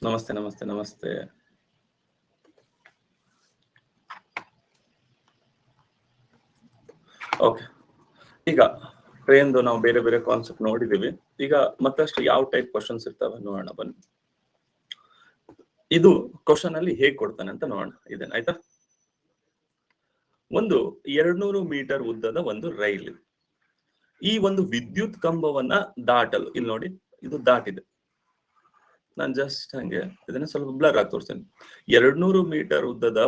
ನಮಸ್ತೆ ನಮಸ್ತೆ ನಮಸ್ತೆ. ಓಕೆ, ಈಗ ಟ್ರೈನ್ದು ನಾವು ಬೇರೆ ಬೇರೆ ಕಾನ್ಸೆಪ್ಟ್ ನೋಡಿದೀವಿ. ಈಗ ಮತ್ತಷ್ಟು ಯಾವ ಟೈಪ್ ಕ್ವಶನ್ಸ್ ಇರ್ತಾವೆ ನೋಡೋಣ ಬನ್ನಿ. ಇದು ಕ್ವಶನ್ ಅಲ್ಲಿ ಹೇಗ್ ಕೊಡ್ತಾನೆ ಅಂತ ನೋಡೋಣ. ಇದೇನ ಆಯ್ತಾ? ಒಂದು 200 ಮೀಟರ್ ಉದ್ದದ ಒಂದು ರೈಲು ಈ ಒಂದು ವಿದ್ಯುತ್ ಕಂಬವನ್ನ ದಾಟಲು, ಇಲ್ಲಿ ನೋಡಿ ಇದು ದಾಟಿದೆ, ನಾನು ಜಸ್ಟ್ ಹಂಗೆ ಇದನ್ನ ಸ್ವಲ್ಪ ಬ್ಲರ್ ಆಗಿ ತೋರಿಸ್ತೇನೆ. 200 ಮೀಟರ್ ಉದ್ದದ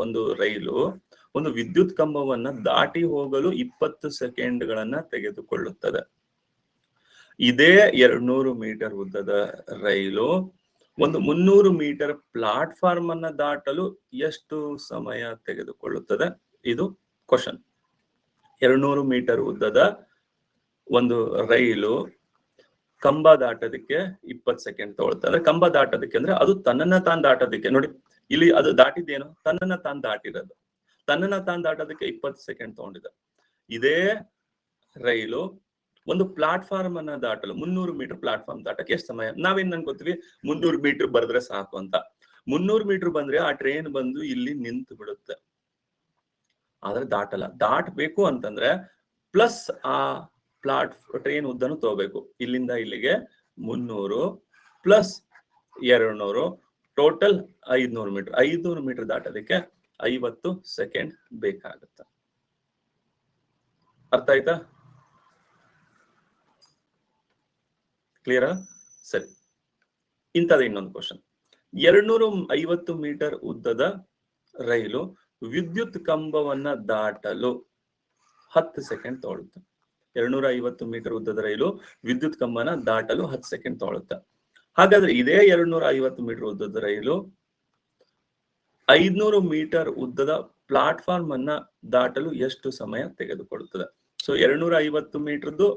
ಒಂದು ರೈಲು ಒಂದು ವಿದ್ಯುತ್ ಕಂಬವನ್ನ ದಾಟಿ ಹೋಗಲು 20 ಸೆಕೆಂಡ್ಗಳನ್ನ ತೆಗೆದುಕೊಳ್ಳುತ್ತದೆ. ಇದೇ 200 ಮೀಟರ್ ಉದ್ದದ ರೈಲು ಒಂದು 300 ಮೀಟರ್ ಪ್ಲಾಟ್ಫಾರ್ಮ್ ಅನ್ನ ದಾಟಲು ಎಷ್ಟು ಸಮಯ ತೆಗೆದುಕೊಳ್ಳುತ್ತದೆ? ಇದು ಕ್ವಶನ್. 200 ಮೀಟರ್ ಉದ್ದದ ಒಂದು ರೈಲು ಕಂಬ ದಾಟೋದಕ್ಕೆ 20 ಸೆಕೆಂಡ್ ತಗೊಳ್ತಾರೆ. ಕಂಬ ದಾಟೋದಕ್ಕೆ ಅಂದ್ರೆ ಅದು ತನ್ನನ್ನ ತಾನು ದಾಟೋದಕ್ಕೆ, ನೋಡಿ ಇಲ್ಲಿ ಅದು ದಾಟಿದ್ದೇನು, ತನ್ನನ್ನ ತಾನು ದಾಟಿರೋದು. ತನ್ನನ್ನ ತಾನು ದಾಟೋದಕ್ಕೆ 20 ಸೆಕೆಂಡ್ ತಗೊಂಡಿದೆ. ಇದೇ ರೈಲು ಒಂದು ಪ್ಲಾಟ್ಫಾರ್ಮ್ ಅನ್ನ ದಾಟಲು 300 ಮೀಟರ್ ಪ್ಲಾಟ್ಫಾರ್ಮ್ ದಾಟಕ್ಕೆ ಎಷ್ಟು ಸಮಯ? ನಾವೇನ್ ಅನ್ಕೋತೀವಿ, 300 ಮೀಟರ್ ಬರೆದ್ರೆ ಸಾಕು ಅಂತ. 300 ಮೀಟರ್ ಬಂದ್ರೆ ಆ ಟ್ರೈನ್ ಬಂದು ಇಲ್ಲಿ ನಿಂತು ಬಿಡುತ್ತೆ, ಆದ್ರೆ ದಾಟಲ್ಲ. ದಾಟಬೇಕು ಅಂತಂದ್ರೆ ಪ್ಲಸ್ ಆ ಟ್ರೈನ್ ಉದ್ದನು ತಗೋಬೇಕು. ಇಲ್ಲಿಂದ ಇಲ್ಲಿಗೆ 300 ಪ್ಲಸ್ 200 ಟೋಟಲ್ 500 ಮೀಟರ್. 500 ಮೀಟರ್ ದಾಟೋದಕ್ಕೆ 50 ಸೆಕೆಂಡ್ ಬೇಕಾಗುತ್ತೆ. ಅರ್ಥ ಆಯ್ತಾ? ಕ್ಲಿಯರಾ? ಸರಿ, ಇಂಥದ್ದು ಇನ್ನೊಂದು ಕ್ವಶನ್. 250 ಮೀಟರ್ ಉದ್ದದ ರೈಲು ವಿದ್ಯುತ್ ಕಂಬವನ್ನ ದಾಟಲು 10 ಸೆಕೆಂಡ್ ತಗೊಳುತ್ತೆ. 250 ಮೀಟರ್ ಉದ್ದದ ರೈಲು ವಿದ್ಯುತ್ ಕಂಬನ ದಾಟಲು 10 ಸೆಕೆಂಡ್ ತಗೊಳುತ್ತೆ. ಹಾಗಾದ್ರೆ ಇದೇ 250 ಮೀಟರ್ ಉದ್ದದ ರೈಲು 500 ಮೀಟರ್ ಉದ್ದದ ಪ್ಲಾಟ್ಫಾರ್ಮ್ ಅನ್ನ ದಾಟಲು ಎಷ್ಟು ಸಮಯ ತೆಗೆದುಕೊಳ್ಳುತ್ತದೆ? ಸೊ 250 ಮೀಟರ್ದು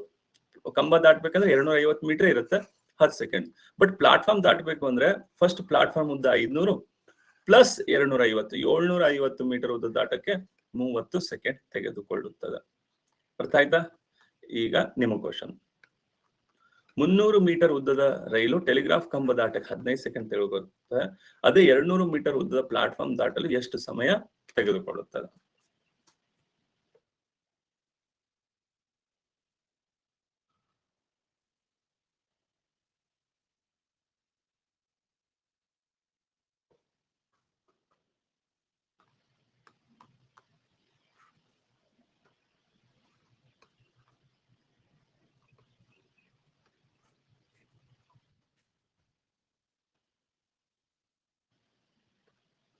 ಕಂಬ ದಾಟಬೇಕಂದ್ರೆ 250 ಮೀಟರ್ ಇರುತ್ತೆ, 10 ಸೆಕೆಂಡ್. ಬಟ್ ಪ್ಲಾಟ್ಫಾರ್ಮ್ ದಾಟಬೇಕು ಅಂದ್ರೆ ಫಸ್ಟ್ ಪ್ಲಾಟ್ಫಾರ್ಮ್ ಉದ್ದ 500 ಪ್ಲಸ್ 250, 750 ಮೀಟರ್ ಉದ್ದ ದಾಟಕ್ಕೆ 30 ಸೆಕೆಂಡ್ ತೆಗೆದುಕೊಳ್ಳುತ್ತದೆ. ಅರ್ಥ ಆಯ್ತಾ? ಈಗ ನಿಮ್ಮ ಕ್ವಶನ್. 300 ಮೀಟರ್ ಉದ್ದದ ರೈಲು ಟೆಲಿಗ್ರಾಫ್ ಕಂಬ ದಾಟಕ್ಕೆ 15 ಸೆಕೆಂಡ್ ತೆಗೆದುಕೊಳ್ಳುತ್ತದೆ. ಅದೇ 200 ಮೀಟರ್ ಉದ್ದದ ಪ್ಲಾಟ್ಫಾರ್ಮ್ ದಾಟಲು ಎಷ್ಟು ಸಮಯ ತೆಗೆದುಕೊಳ್ಳುತ್ತದೆ?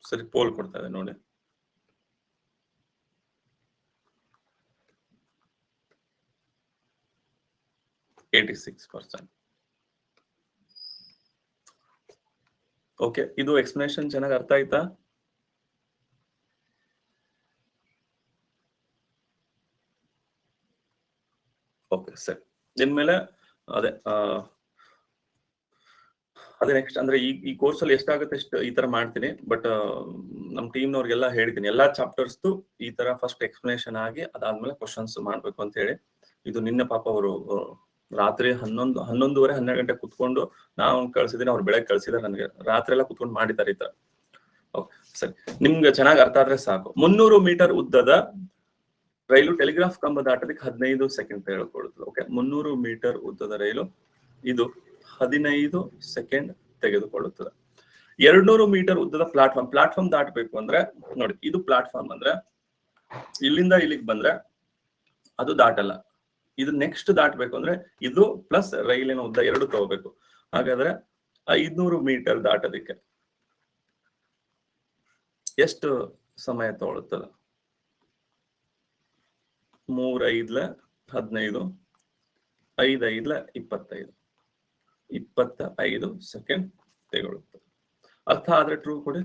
ಸರಿ, ಪೋಲ್ ಕೊಡ್ತಾ ಇದೆ ನೋಡಿ. ಓಕೆ, ಇದು ಎಕ್ಸ್ಪ್ಲನೇಷನ್ ಚೆನ್ನಾಗಿ ಅರ್ಥ ಆಯ್ತಾ? ಓಕೆ ಸರಿ. ಇನ್ಮೇಲೆ ಅದೇ ನೆಕ್ಸ್ಟ್ ಅಂದ್ರೆ ಈ ಕೋರ್ಸ್ ಅಲ್ಲಿ ಎಷ್ಟಾಗುತ್ತೆ ಎಷ್ಟು ಈ ತರ ಮಾಡ್ತೀನಿ. ಬಟ್ ನಮ್ ಟೀಮ್ನವ್ರಿಗೆಲ್ಲ ಹೇಳಿದ್ದೀನಿ, ಎಲ್ಲಾ ಚಾಪ್ಟರ್ಸ್ ಈ ತರ ಫಸ್ಟ್ ಎಕ್ಸ್ಪ್ಲನೇಷನ್ ಆಗಿ ಅದಾದ್ಮೇಲೆ ಕ್ವಶನ್ಸ್ ಮಾಡ್ಬೇಕು ಅಂತ ಹೇಳಿ. ಇದು ನಿನ್ನೆ ಪಾಪ ಅವರು ರಾತ್ರಿ 11:30 12 ಗಂಟೆ ಕುತ್ಕೊಂಡು ನಾವು ಕಳ್ಸಿದೀನಿ, ಅವ್ರು ಬೆಳಗ್ಗೆ ಕಳ್ಸಿದಾರೆ. ನನಗೆ ರಾತ್ರಿ ಎಲ್ಲ ಕುತ್ಕೊಂಡು ಮಾಡಿದ್ದಾರೆ ಈ ತರ. ಓಕೆ ಸರಿ, ನಿಮ್ಗೆ ಚೆನ್ನಾಗಿ ಅರ್ಥ ಆದ್ರೆ ಸಾಕು. 300 ಮೀಟರ್ ಉದ್ದದ ರೈಲು ಟೆಲಿಗ್ರಾಫ್ ಕಂಬ ದಾಟೋದಕ್ಕೆ 15 ಸೆಕೆಂಡ್ ತೆಗೆದುಕೊಳ್ಳುತ್ತದೆ. ಓಕೆ, 300 ಮೀಟರ್ ಉದ್ದದ ರೈಲು ಇದು 15 ಸೆಕೆಂಡ್ ತೆಗೆದುಕೊಳ್ಳುತ್ತದೆ. 200 ಮೀಟರ್ ಉದ್ದದ ಪ್ಲಾಟ್ಫಾರ್ಮ್ ದಾಟಬೇಕು ಅಂದ್ರೆ ನೋಡಿ, ಇದು ಪ್ಲಾಟ್ಫಾರ್ಮ್ ಅಂದ್ರೆ ಇಲ್ಲಿಂದ ಇಲ್ಲಿಗೆ ಬಂದ್ರೆ ಅದು ದಾಟಲ್ಲ. ಇದು ನೆಕ್ಸ್ಟ್ ದಾಟಬೇಕು ಅಂದ್ರೆ ಇದು ಪ್ಲಸ್ ರೈಲಿನ ಉದ್ದ ಎರಡು ತಗೋಬೇಕು. ಹಾಗಾದ್ರೆ 500 ಮೀಟರ್ ದಾಟೋದಕ್ಕೆ ಎಷ್ಟು ಸಮಯ ತಗೊಳ್ಳುತ್ತದೆ? 3 5 15 5 5 25 25 ಸೆಕೆಂಡ್ ತೆಗೊಳ್ಳುತ್ತದೆ. ಅರ್ಥ ಆದ್ರೆ ಟ್ರೂ ಕೊಡಿ.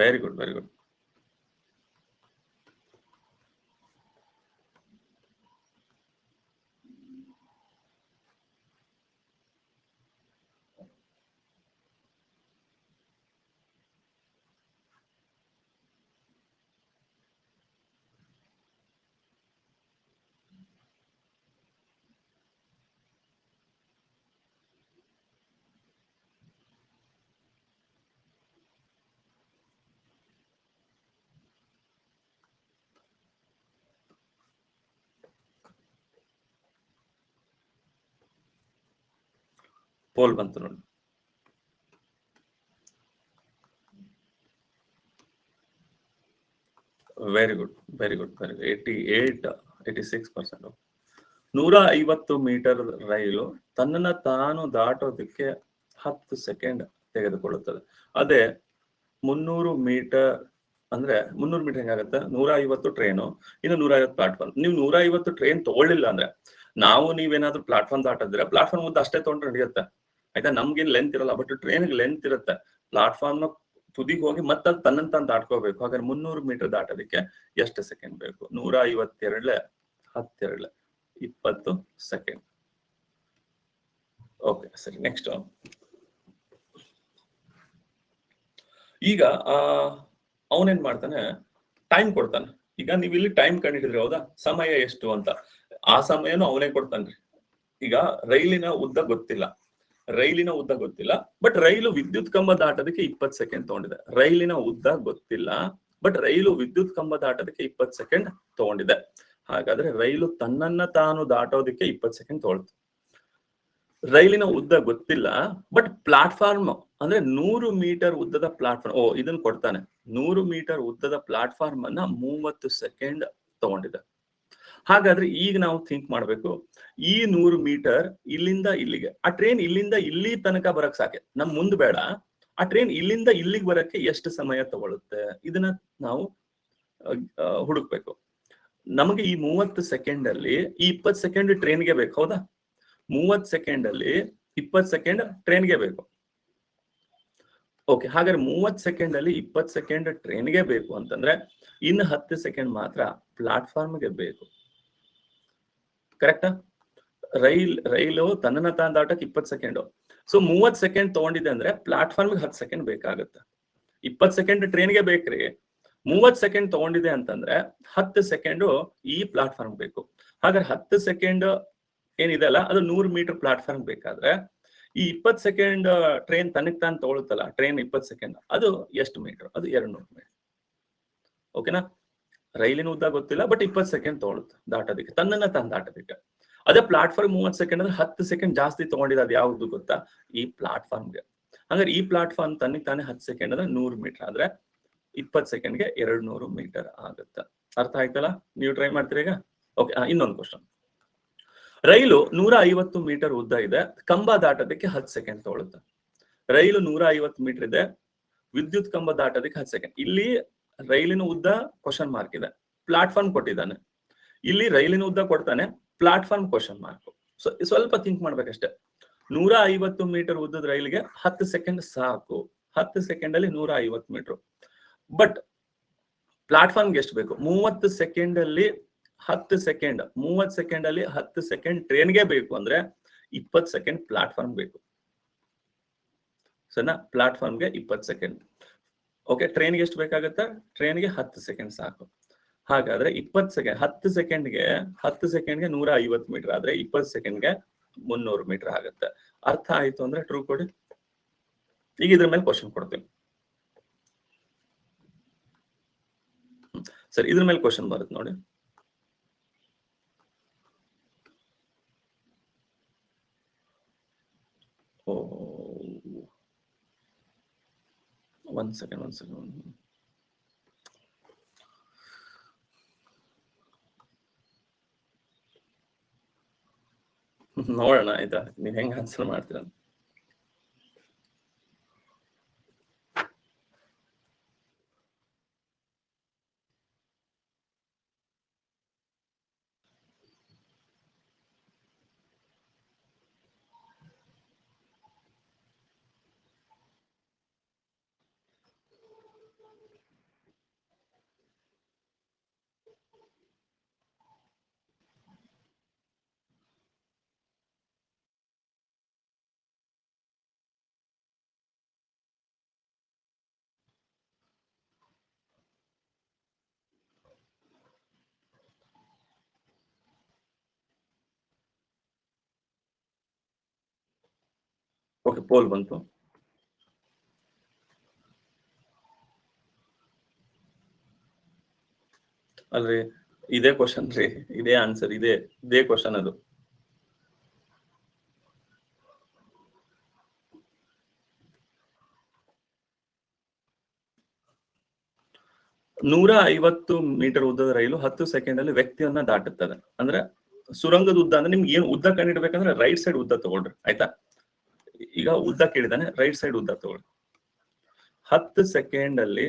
Very good, very good. Pole ಬಂತು ನೋಡಿ. Very good, very good, very good. 86%. 150 metre ರೈಲು ತನ್ನನ್ನ ತಾನು ದಾಟೋದಕ್ಕೆ 10 ಸೆಕೆಂಡ್ ತೆಗೆದುಕೊಳ್ಳುತ್ತದೆ. ಅದೇ 300 ಮೀಟರ್ ಅಂದ್ರೆ 300 ಮೀಟರ್ ಹೆಂಗಾಗತ್ತೆ? 150 ಟ್ರೈನು, ಇನ್ನು 150 ಪ್ಲಾಟ್ಫಾರ್ಮ್. ನೀವು 150 ಟ್ರೈನ್ ತಗೊಳ್ಳಿಲ್ಲ ಅಂದ್ರೆ, ನಾವು ನೀವೇನಾದ್ರೂ ಪ್ಲಾಟ್ಫಾರ್ಮ್ ದಾಟಿದ್ರೆ ಪ್ಲಾಟ್ಫಾರ್ಮ್ ಉದ್ದ ಅಷ್ಟೇ ತಗೊಂಡ್ರೆ ನಡೆಯುತ್ತೆ, ಆಯ್ತಾ? ನಮ್ಗೇನ್ ಲೆಂತ್ ಇರಲ್ಲ, ಬಟ್ ಟ್ರೈನ್ಗೆ ಲೆಂತ್ ಇರುತ್ತೆ. ಪ್ಲಾಟ್ಫಾರ್ಮ್ ನ ತುದಿಗೆ ಹೋಗಿ ಮತ್ತೆ ಅದು ತನ್ನಂತ ದಾಟ್ಕೋಬೇಕು. ಹಾಗಾದ್ರೆ 300 ಮೀಟರ್ ದಾಟೋದಕ್ಕೆ ಎಷ್ಟು ಸೆಕೆಂಡ್ ಬೇಕು? 152 12 20 ಸೆಕೆಂಡ್. ಓಕೆ, ಸರಿ. ನೆಕ್ಸ್ಟ್ ಈಗ ಅವನೇನ್ ಮಾಡ್ತಾನೆ, ಟೈಮ್ ಕೊಡ್ತಾನೆ. ಈಗ ನೀವು ಇಲ್ಲಿ ಟೈಮ್ ಕಂಡಿಡಿದ್ರಿ, ಹೌದಾ? ಸಮಯ ಎಷ್ಟು ಅಂತ. ಆ ಸಮಯನು ಅವನೇ ಕೊಡ್ತಾನ್ರಿ. ಈಗ ರೈಲಿನ ಉದ್ದ ಗೊತ್ತಿಲ್ಲ, ಬಟ್ ರೈಲು ವಿದ್ಯುತ್ ಕಂಬ ದಾಟೋದಕ್ಕೆ 20 ಸೆಕೆಂಡ್ ತಗೊಂಡಿದೆ. ರೈಲಿನ ಉದ್ದ ಗೊತ್ತಿಲ್ಲ, ಬಟ್ ರೈಲು ವಿದ್ಯುತ್ ಕಂಬ ದಾಟೋದಕ್ಕೆ 20 ಸೆಕೆಂಡ್ ತಗೊಂಡಿದೆ. ಹಾಗಾದ್ರೆ ರೈಲು ತನ್ನನ್ನ ತಾನು ದಾಟೋದಕ್ಕೆ 20 ಸೆಕೆಂಡ್ ತಗೊಳ್ತು. ರೈಲಿನ ಉದ್ದ ಗೊತ್ತಿಲ್ಲ, ಬಟ್ ಪ್ಲಾಟ್ಫಾರ್ಮ್ ಅಂದ್ರೆ 100 ಮೀಟರ್ ಉದ್ದದ ಪ್ಲಾಟ್ಫಾರ್ಮ್, ಇದನ್ನ ಕೊಡ್ತಾನೆ. 100 ಮೀಟರ್ ಉದ್ದದ ಪ್ಲಾಟ್ಫಾರ್ಮ್ ಅನ್ನ 30 ಸೆಕೆಂಡ್ ತಗೊಂಡಿದೆ. ಹಾಗಾದ್ರೆ ಈಗ ನಾವು ಥಿಂಕ್ ಮಾಡ್ಬೇಕು, ಈ 100 ಮೀಟರ್ ಇಲ್ಲಿಂದ ಇಲ್ಲಿಗೆ, ಆ ಟ್ರೈನ್ ಇಲ್ಲಿಂದ ಇಲ್ಲಿ ತನಕ ಬರಕ್ ಸಾಕೆ, ನಮ್ ಮುಂದ್ ಬೇಡ. ಆ ಟ್ರೈನ್ ಇಲ್ಲಿಂದ ಇಲ್ಲಿಗೆ ಬರಕ್ಕೆ ಎಷ್ಟು ಸಮಯ ತಗೊಳುತ್ತೆ? ಇದನ್ನ ನಾವು ಹುಡುಕ್ಬೇಕು. ನಮಗೆ ಈ 30 ಸೆಕೆಂಡ್ ಅಲ್ಲಿ ಈ 20 ಸೆಕೆಂಡ್ ಟ್ರೈನ್ಗೆ ಬೇಕು, ಹೌದಾ? 30 ಸೆಕೆಂಡ್ ಅಲ್ಲಿ 20 ಸೆಕೆಂಡ್ ಟ್ರೈನ್ಗೆ ಬೇಕು. ಓಕೆ, ಹಾಗಾದ್ರೆ 30 ಸೆಕೆಂಡ್ ಅಲ್ಲಿ 20 ಸೆಕೆಂಡ್ ಟ್ರೈನ್ಗೆ ಬೇಕು ಅಂತಂದ್ರೆ ಇನ್ನು 10 ಸೆಕೆಂಡ್ ಮಾತ್ರ ಪ್ಲಾಟ್ಫಾರ್ಮ್ಗೆ ಬೇಕು. ಕರೆಕ್ಟಾ? ರೈಲು ತನ್ನನ್ನ ತಾನು ದಾಟಕ್ಕೆ 20 ಸೆಕೆಂಡ್. ಸೊ 30 ಸೆಕೆಂಡ್ ತಗೊಂಡಿದೆ ಅಂದ್ರೆ ಪ್ಲಾಟ್ಫಾರ್ಮ್ಗೆ 10 ಸೆಕೆಂಡ್ ಬೇಕಾಗುತ್ತೆ. 20 ಸೆಕೆಂಡ್ ಟ್ರೈನ್ಗೆ ಬೇಕ್ರಿ, 30 ಸೆಕೆಂಡ್ ತಗೊಂಡಿದೆ ಅಂತಂದ್ರೆ 10 ಸೆಕೆಂಡ್ ಈ ಪ್ಲಾಟ್ಫಾರ್ಮ್ ಬೇಕು. ಹಾಗಾದ್ರೆ 10 ಸೆಕೆಂಡ್ ಏನಿದೆ ಅಲ್ಲ, ಅದು 100 ಮೀಟರ್ ಪ್ಲಾಟ್ಫಾರ್ಮ್ ಬೇಕಾದ್ರೆ ಈ 20 ಸೆಕೆಂಡ್ ಟ್ರೈನ್ ತನಕ್ ತಾನು ತಗೊಳುತ್ತಲ್ಲ, ಟ್ರೈನ್ 20 ಸೆಕೆಂಡ್, ಅದು ಎಷ್ಟು ಮೀಟರ್? ಅದು 200 ಮೀಟರ್. ಓಕೆನಾ? ರೈಲಿನ ಉದ್ದ ಗೊತ್ತಿಲ್ಲ, ಬಟ್ 20 ಸೆಕೆಂಡ್ ತಗೊಳುತ್ತೆ ದಾಟೋದಕ್ಕೆ, ತನ್ನನ್ನ ತಾನು ದಾಟೋದಕ್ಕೆ. ಅದೇ ಪ್ಲಾಟ್ಫಾರ್ಮ್ 30 ಸೆಕೆಂಡ್ ಅಂದ್ರೆ 10 ಸೆಕೆಂಡ್ ಜಾಸ್ತಿ ತಗೊಂಡಿದೆ. ಅದು ಯಾವ್ದು ಗೊತ್ತಾ? ಈ ಪ್ಲಾಟ್ಫಾರ್ಮ್ಗೆ. ಹಂಗಾರೆ ಈ ಪ್ಲಾಟ್ಫಾರ್ಮ್ ತನ್ನಿಗೆ ತಾನೇ 10 ಸೆಕೆಂಡ್ ಅಂದ್ರೆ 100 ಮೀಟರ್ ಆದ್ರೆ 20 ಸೆಕೆಂಡ್ಗೆ 200 ಮೀಟರ್ ಆಗುತ್ತೆ. ಅರ್ಥ ಆಯ್ತಲ್ಲ? ನೀವು ಟ್ರೈ ಮಾಡ್ತೀರಿ ಈಗ? ಓಕೆ, ಇನ್ನೊಂದು ಕ್ವಶನ್. ರೈಲು 150 ಮೀಟರ್ ಉದ್ದ ಇದೆ, ಕಂಬ ದಾಟೋದಕ್ಕೆ 10 ಸೆಕೆಂಡ್ ತಗೊಳುತ್ತೆ. ರೈಲು 150 ಮೀಟರ್ ಇದೆ, ವಿದ್ಯುತ್ ಕಂಬ ದಾಟೋದಕ್ಕೆ 10 ಸೆಕೆಂಡ್. ಇಲ್ಲಿ ರೈಲಿನ ಉದ್ದ ಕ್ವಶನ್ ಮಾರ್ಕ್ ಇದೆ, ಪ್ಲಾಟ್ಫಾರ್ಮ್ ಕೊಟ್ಟಿದ್ದಾನೆ. ಇಲ್ಲಿ ರೈಲಿನ ಉದ್ದ ಕೊಡ್ತಾನೆ, ಪ್ಲಾಟ್ಫಾರ್ಮ್ ಕ್ವಶನ್ ಮಾರ್ಕ್. ಸ್ವಲ್ಪ ಥಿಂಕ್ ಮಾಡ್ಬೇಕಷ್ಟೇ. 150 ಮೀಟರ್ ಉದ್ದದ ರೈಲಿಗೆ 10 ಸೆಕೆಂಡ್ ಸಾಕು. 10 ಸೆಕೆಂಡ್ ಅಲ್ಲಿ 150 ಮೀಟರ್. ಬಟ್ ಪ್ಲಾಟ್ಫಾರ್ಮ್ಗೆ ಎಷ್ಟು ಬೇಕು? 30 ಸೆಕೆಂಡ್ ಅಲ್ಲಿ 10 ಸೆಕೆಂಡ್. 30 ಸೆಕೆಂಡ್ ಅಲ್ಲಿ 10 ಸೆಕೆಂಡ್ ಟ್ರೈನ್ಗೆ ಬೇಕು ಅಂದ್ರೆ 20 ಸೆಕೆಂಡ್ ಪ್ಲಾಟ್ಫಾರ್ಮ್ ಬೇಕು. ಸರಿನಾ? ಪ್ಲಾಟ್ಫಾರ್ಮ್ಗೆ 20 ಸೆಕೆಂಡ್. ಓಕೆ, ಟ್ರೈನ್ಗೆ ಎಷ್ಟು ಬೇಕಾಗುತ್ತೆ? ಟ್ರೈನ್ಗೆ 10 ಸೆಕೆಂಡ್ ಸಾಕು. ಹಾಗಾದ್ರೆ 20 ಸೆಕೆಂಡ್, 10 ಸೆಕೆಂಡ್ಗೆ 150 ಮೀಟರ್ ಆದ್ರೆ 20 ಸೆಕೆಂಡ್ಗೆ 300 ಮೀಟರ್ ಆಗುತ್ತೆ. ಅರ್ಥ ಆಯ್ತು ಅಂದ್ರೆ ಟ್ರೂ ಕೊಡಿ. ಈಗ ಇದ್ರ ಮೇಲೆ ಕ್ವಶನ್ ಕೊಡ್ತೀನಿ. ಸರಿ, ಇದ್ರ ಮೇಲೆ ಕ್ವಶನ್ ಬರುತ್ತೆ ನೋಡಿ. ಒಂದ್ ಸೆಕೆಂಡ್. ನೋಡೋಣ, ಆಯ್ತಾ? ನೀವ್ ಹೆಂಗ್ ಆನ್ಸರ್ ಮಾಡ್ತೀರ? ಓಕೆ, ಪೋಲ್ ಬಂತು. ಅಲ್ರಿ, ಇದೇ ಕ್ವಶನ್ ರೀ, ಇದೇ ಆನ್ಸರ್, ಇದೇ ಕ್ವಶನ್ ಅದು. 150 ಮೀಟರ್ ಉದ್ದದ ರೈಲು 10 ಸೆಕೆಂಡ್ ಅಲ್ಲಿ ವ್ಯಕ್ತಿಯನ್ನ ದಾಟುತ್ತದೆ. ಅಂದ್ರೆ ಸುರಂಗದ ಉದ್ದ ಅಂದ್ರೆ ನಿಮ್ಗೆ ಏನು ಉದ್ದ ಕಂಡಿಡ್ಬೇಕಂದ್ರೆ ರೈಟ್ ಸೈಡ್ ಉದ್ದ ತಗೊಳ್ರಿ, ಆಯ್ತಾ? ಈಗ ಉದ್ದ ಕೇಳಿದಾನೆ, ರೈಟ್ ಸೈಡ್ ಉದ್ದ ತಗೊಳ್ಳಿ. 10 ಸೆಕೆಂಡ್ ಅಲ್ಲಿ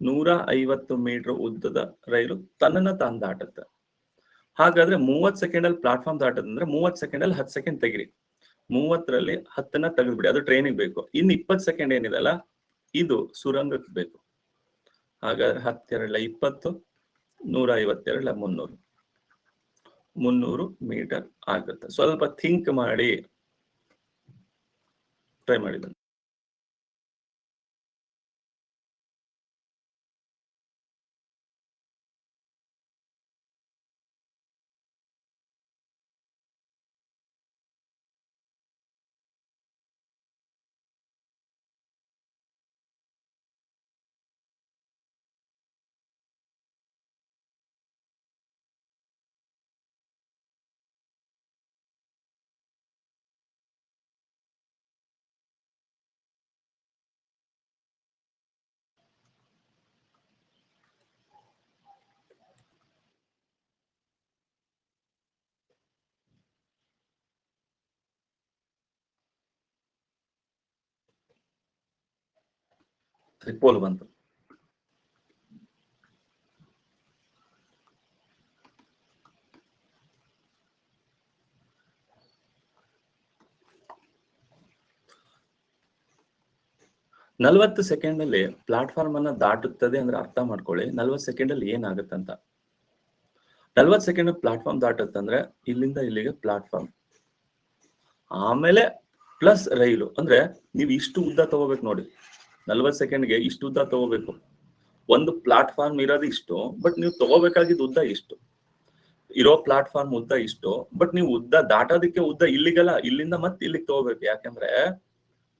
150 ಮೀಟರ್ ಉದ್ದದ ರೈಲು ತನ್ನನ್ನ ತಾನು ದಾಟುತ್ತೆ. ಹಾಗಾದ್ರೆ 30 ಸೆಕೆಂಡ್ ಅಲ್ಲಿ ಪ್ಲಾಟ್ಫಾರ್ಮ್ ದಾಟದಂದ್ರೆ 30 ಸೆಕೆಂಡ್ ಅಲ್ಲಿ 10 ಸೆಕೆಂಡ್ ತೆಗಿರಿ. 30ರಲ್ಲಿ 10ನ್ನ ತೆಗೆದ್ಬಿಡಿ, ಅದು ಟ್ರೈನಿಗೆ ಬೇಕು. ಇನ್ನು 20 ಸೆಕೆಂಡ್ ಏನಿದೆಲ್ಲ ಇದು ಸುರಂಗಕ್ಕೆ ಬೇಕು. ಹಾಗಾದ್ರೆ 10 2 20, 152 300 ಮೀಟರ್ ಆಗುತ್ತೆ. ಸ್ವಲ್ಪ ಥಿಂಕ್ ಮಾಡಿ ಟ್ರೈ ಮಾಡಿ. ಟ್ರಿಪೋಲ್ ಬಂತು. ನಲವತ್ತು ಸೆಕೆಂಡ್ ಅಲ್ಲಿ ಪ್ಲಾಟ್ಫಾರ್ಮ್ ಅನ್ನ ದಾಟುತ್ತದೆ ಅಂದ್ರೆ ಅರ್ಥ ಮಾಡ್ಕೊಳ್ಳಿ 40 ಸೆಕೆಂಡ್ ಅಲ್ಲಿ ಏನಾಗುತ್ತಂತ. 40 ಸೆಕೆಂಡ್ ಪ್ಲಾಟ್ಫಾರ್ಮ್ ದಾಟುತ್ತಂದ್ರೆ ಇಲ್ಲಿಂದ ಇಲ್ಲಿಗೆ ಪ್ಲಾಟ್ಫಾರ್ಮ್, ಆಮೇಲೆ ಪ್ಲಸ್ ರೈಲು. ಅಂದ್ರೆ ನೀವು ಇಷ್ಟು ಉದ್ದ ತಗೋಬೇಕು ನೋಡಿ, 40 ಸೆಕೆಂಡ್ಗೆ ಇಷ್ಟು ಉದ್ದ ತಗೋಬೇಕು. ಒಂದು ಪ್ಲಾಟ್ಫಾರ್ಮ್ ಇರೋದು ಇಷ್ಟು, ಬಟ್ ನೀವು ತಗೋಬೇಕಾಗಿದ್ದು ಉದ್ದ ಇಷ್ಟು. ಇರೋ ಪ್ಲಾಟ್ಫಾರ್ಮ್ ಉದ್ದ ಇಷ್ಟು, ಬಟ್ ನೀವು ಉದ್ದ ದಾಟೋದಕ್ಕೆ ಉದ್ದ ಇಲ್ಲಿಗಲ್ಲ, ಇಲ್ಲಿಂದ ಮತ್ತೆ ಇಲ್ಲಿಗೆ ತಗೋಬೇಕು. ಯಾಕಂದ್ರೆ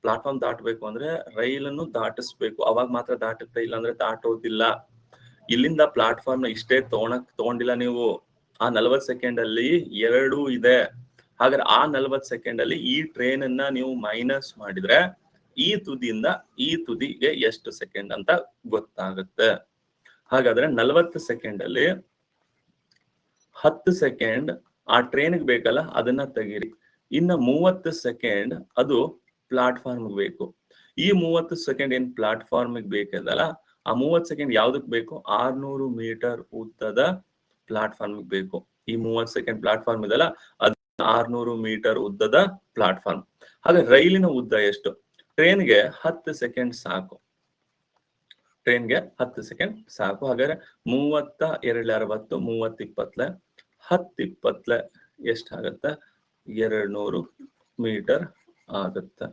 ಪ್ಲಾಟ್ಫಾರ್ಮ್ ದಾಟಬೇಕು ಅಂದ್ರೆ ರೈಲನ್ನು ದಾಟಿಸ್ಬೇಕು, ಅವಾಗ ಮಾತ್ರ ದಾಟುತ್ತೆ, ಇಲ್ಲಾಂದ್ರೆ ದಾಟೋದಿಲ್ಲ. ಇಲ್ಲಿಂದ ಪ್ಲಾಟ್ಫಾರ್ಮ್ ನ ಇಷ್ಟೇ ತಗೊಂಡಿಲ್ಲ ನೀವು. ಆ 40 ಸೆಕೆಂಡ್ ಅಲ್ಲಿ 2 ಇದೆ. ಹಾಗಾದ್ರೆ ಆ 40 ಸೆಕೆಂಡ್ ಅಲ್ಲಿ ಈ ಟ್ರೈನ್ ಅನ್ನ ನೀವು ಮೈನಸ್ ಮಾಡಿದ್ರೆ ಈ ತುದಿಯಿಂದ ಈ ತುದಿಗೆ ಎಷ್ಟು ಸೆಕೆಂಡ್ ಅಂತ ಗೊತ್ತಾಗುತ್ತೆ. ಹಾಗಾದ್ರೆ 40 ಸೆಕೆಂಡ್ ಅಲ್ಲಿ 10 ಸೆಕೆಂಡ್ ಆ ಟ್ರೈನ್ಗೆ ಬೇಕಲ್ಲ, ಅದನ್ನ ತೆಗೀರಿ. ಇನ್ನ 30 ಸೆಕೆಂಡ್ ಅದು ಪ್ಲಾಟ್ಫಾರ್ಮ್ ಬೇಕು. ಈ 30 ಸೆಕೆಂಡ್ ಏನ್ ಪ್ಲಾಟ್ಫಾರ್ಮ್ ಬೇಕದಲ್ಲ, ಆ 30 ಸೆಕೆಂಡ್ ಯಾವ್ದಕ್ ಬೇಕು? 600 ಮೀಟರ್ ಉದ್ದದ ಪ್ಲಾಟ್ಫಾರ್ಮ್ ಬೇಕು. ಈ 30 ಸೆಕೆಂಡ್ ಪ್ಲಾಟ್ಫಾರ್ಮ್ ಇದಲ್ಲ, ಅದು 600 ಮೀಟರ್ ಉದ್ದದ ಪ್ಲಾಟ್ಫಾರ್ಮ್. ಹಾಗೆ ರೈಲಿನ ಉದ್ದ ಎಷ್ಟು? ಟ್ರೈನ್ಗೆ 10 ಸೆಕೆಂಡ್ ಸಾಕು, ಟ್ರೈನ್ಗೆ 10 ಸೆಕೆಂಡ್ ಸಾಕು. ಹಾಗಾದ್ರೆ 30 2 60, 30 20 10 20 ಎಷ್ಟಾಗತ್ತೆ? 200 ಮೀಟರ್ ಆಗುತ್ತೆ.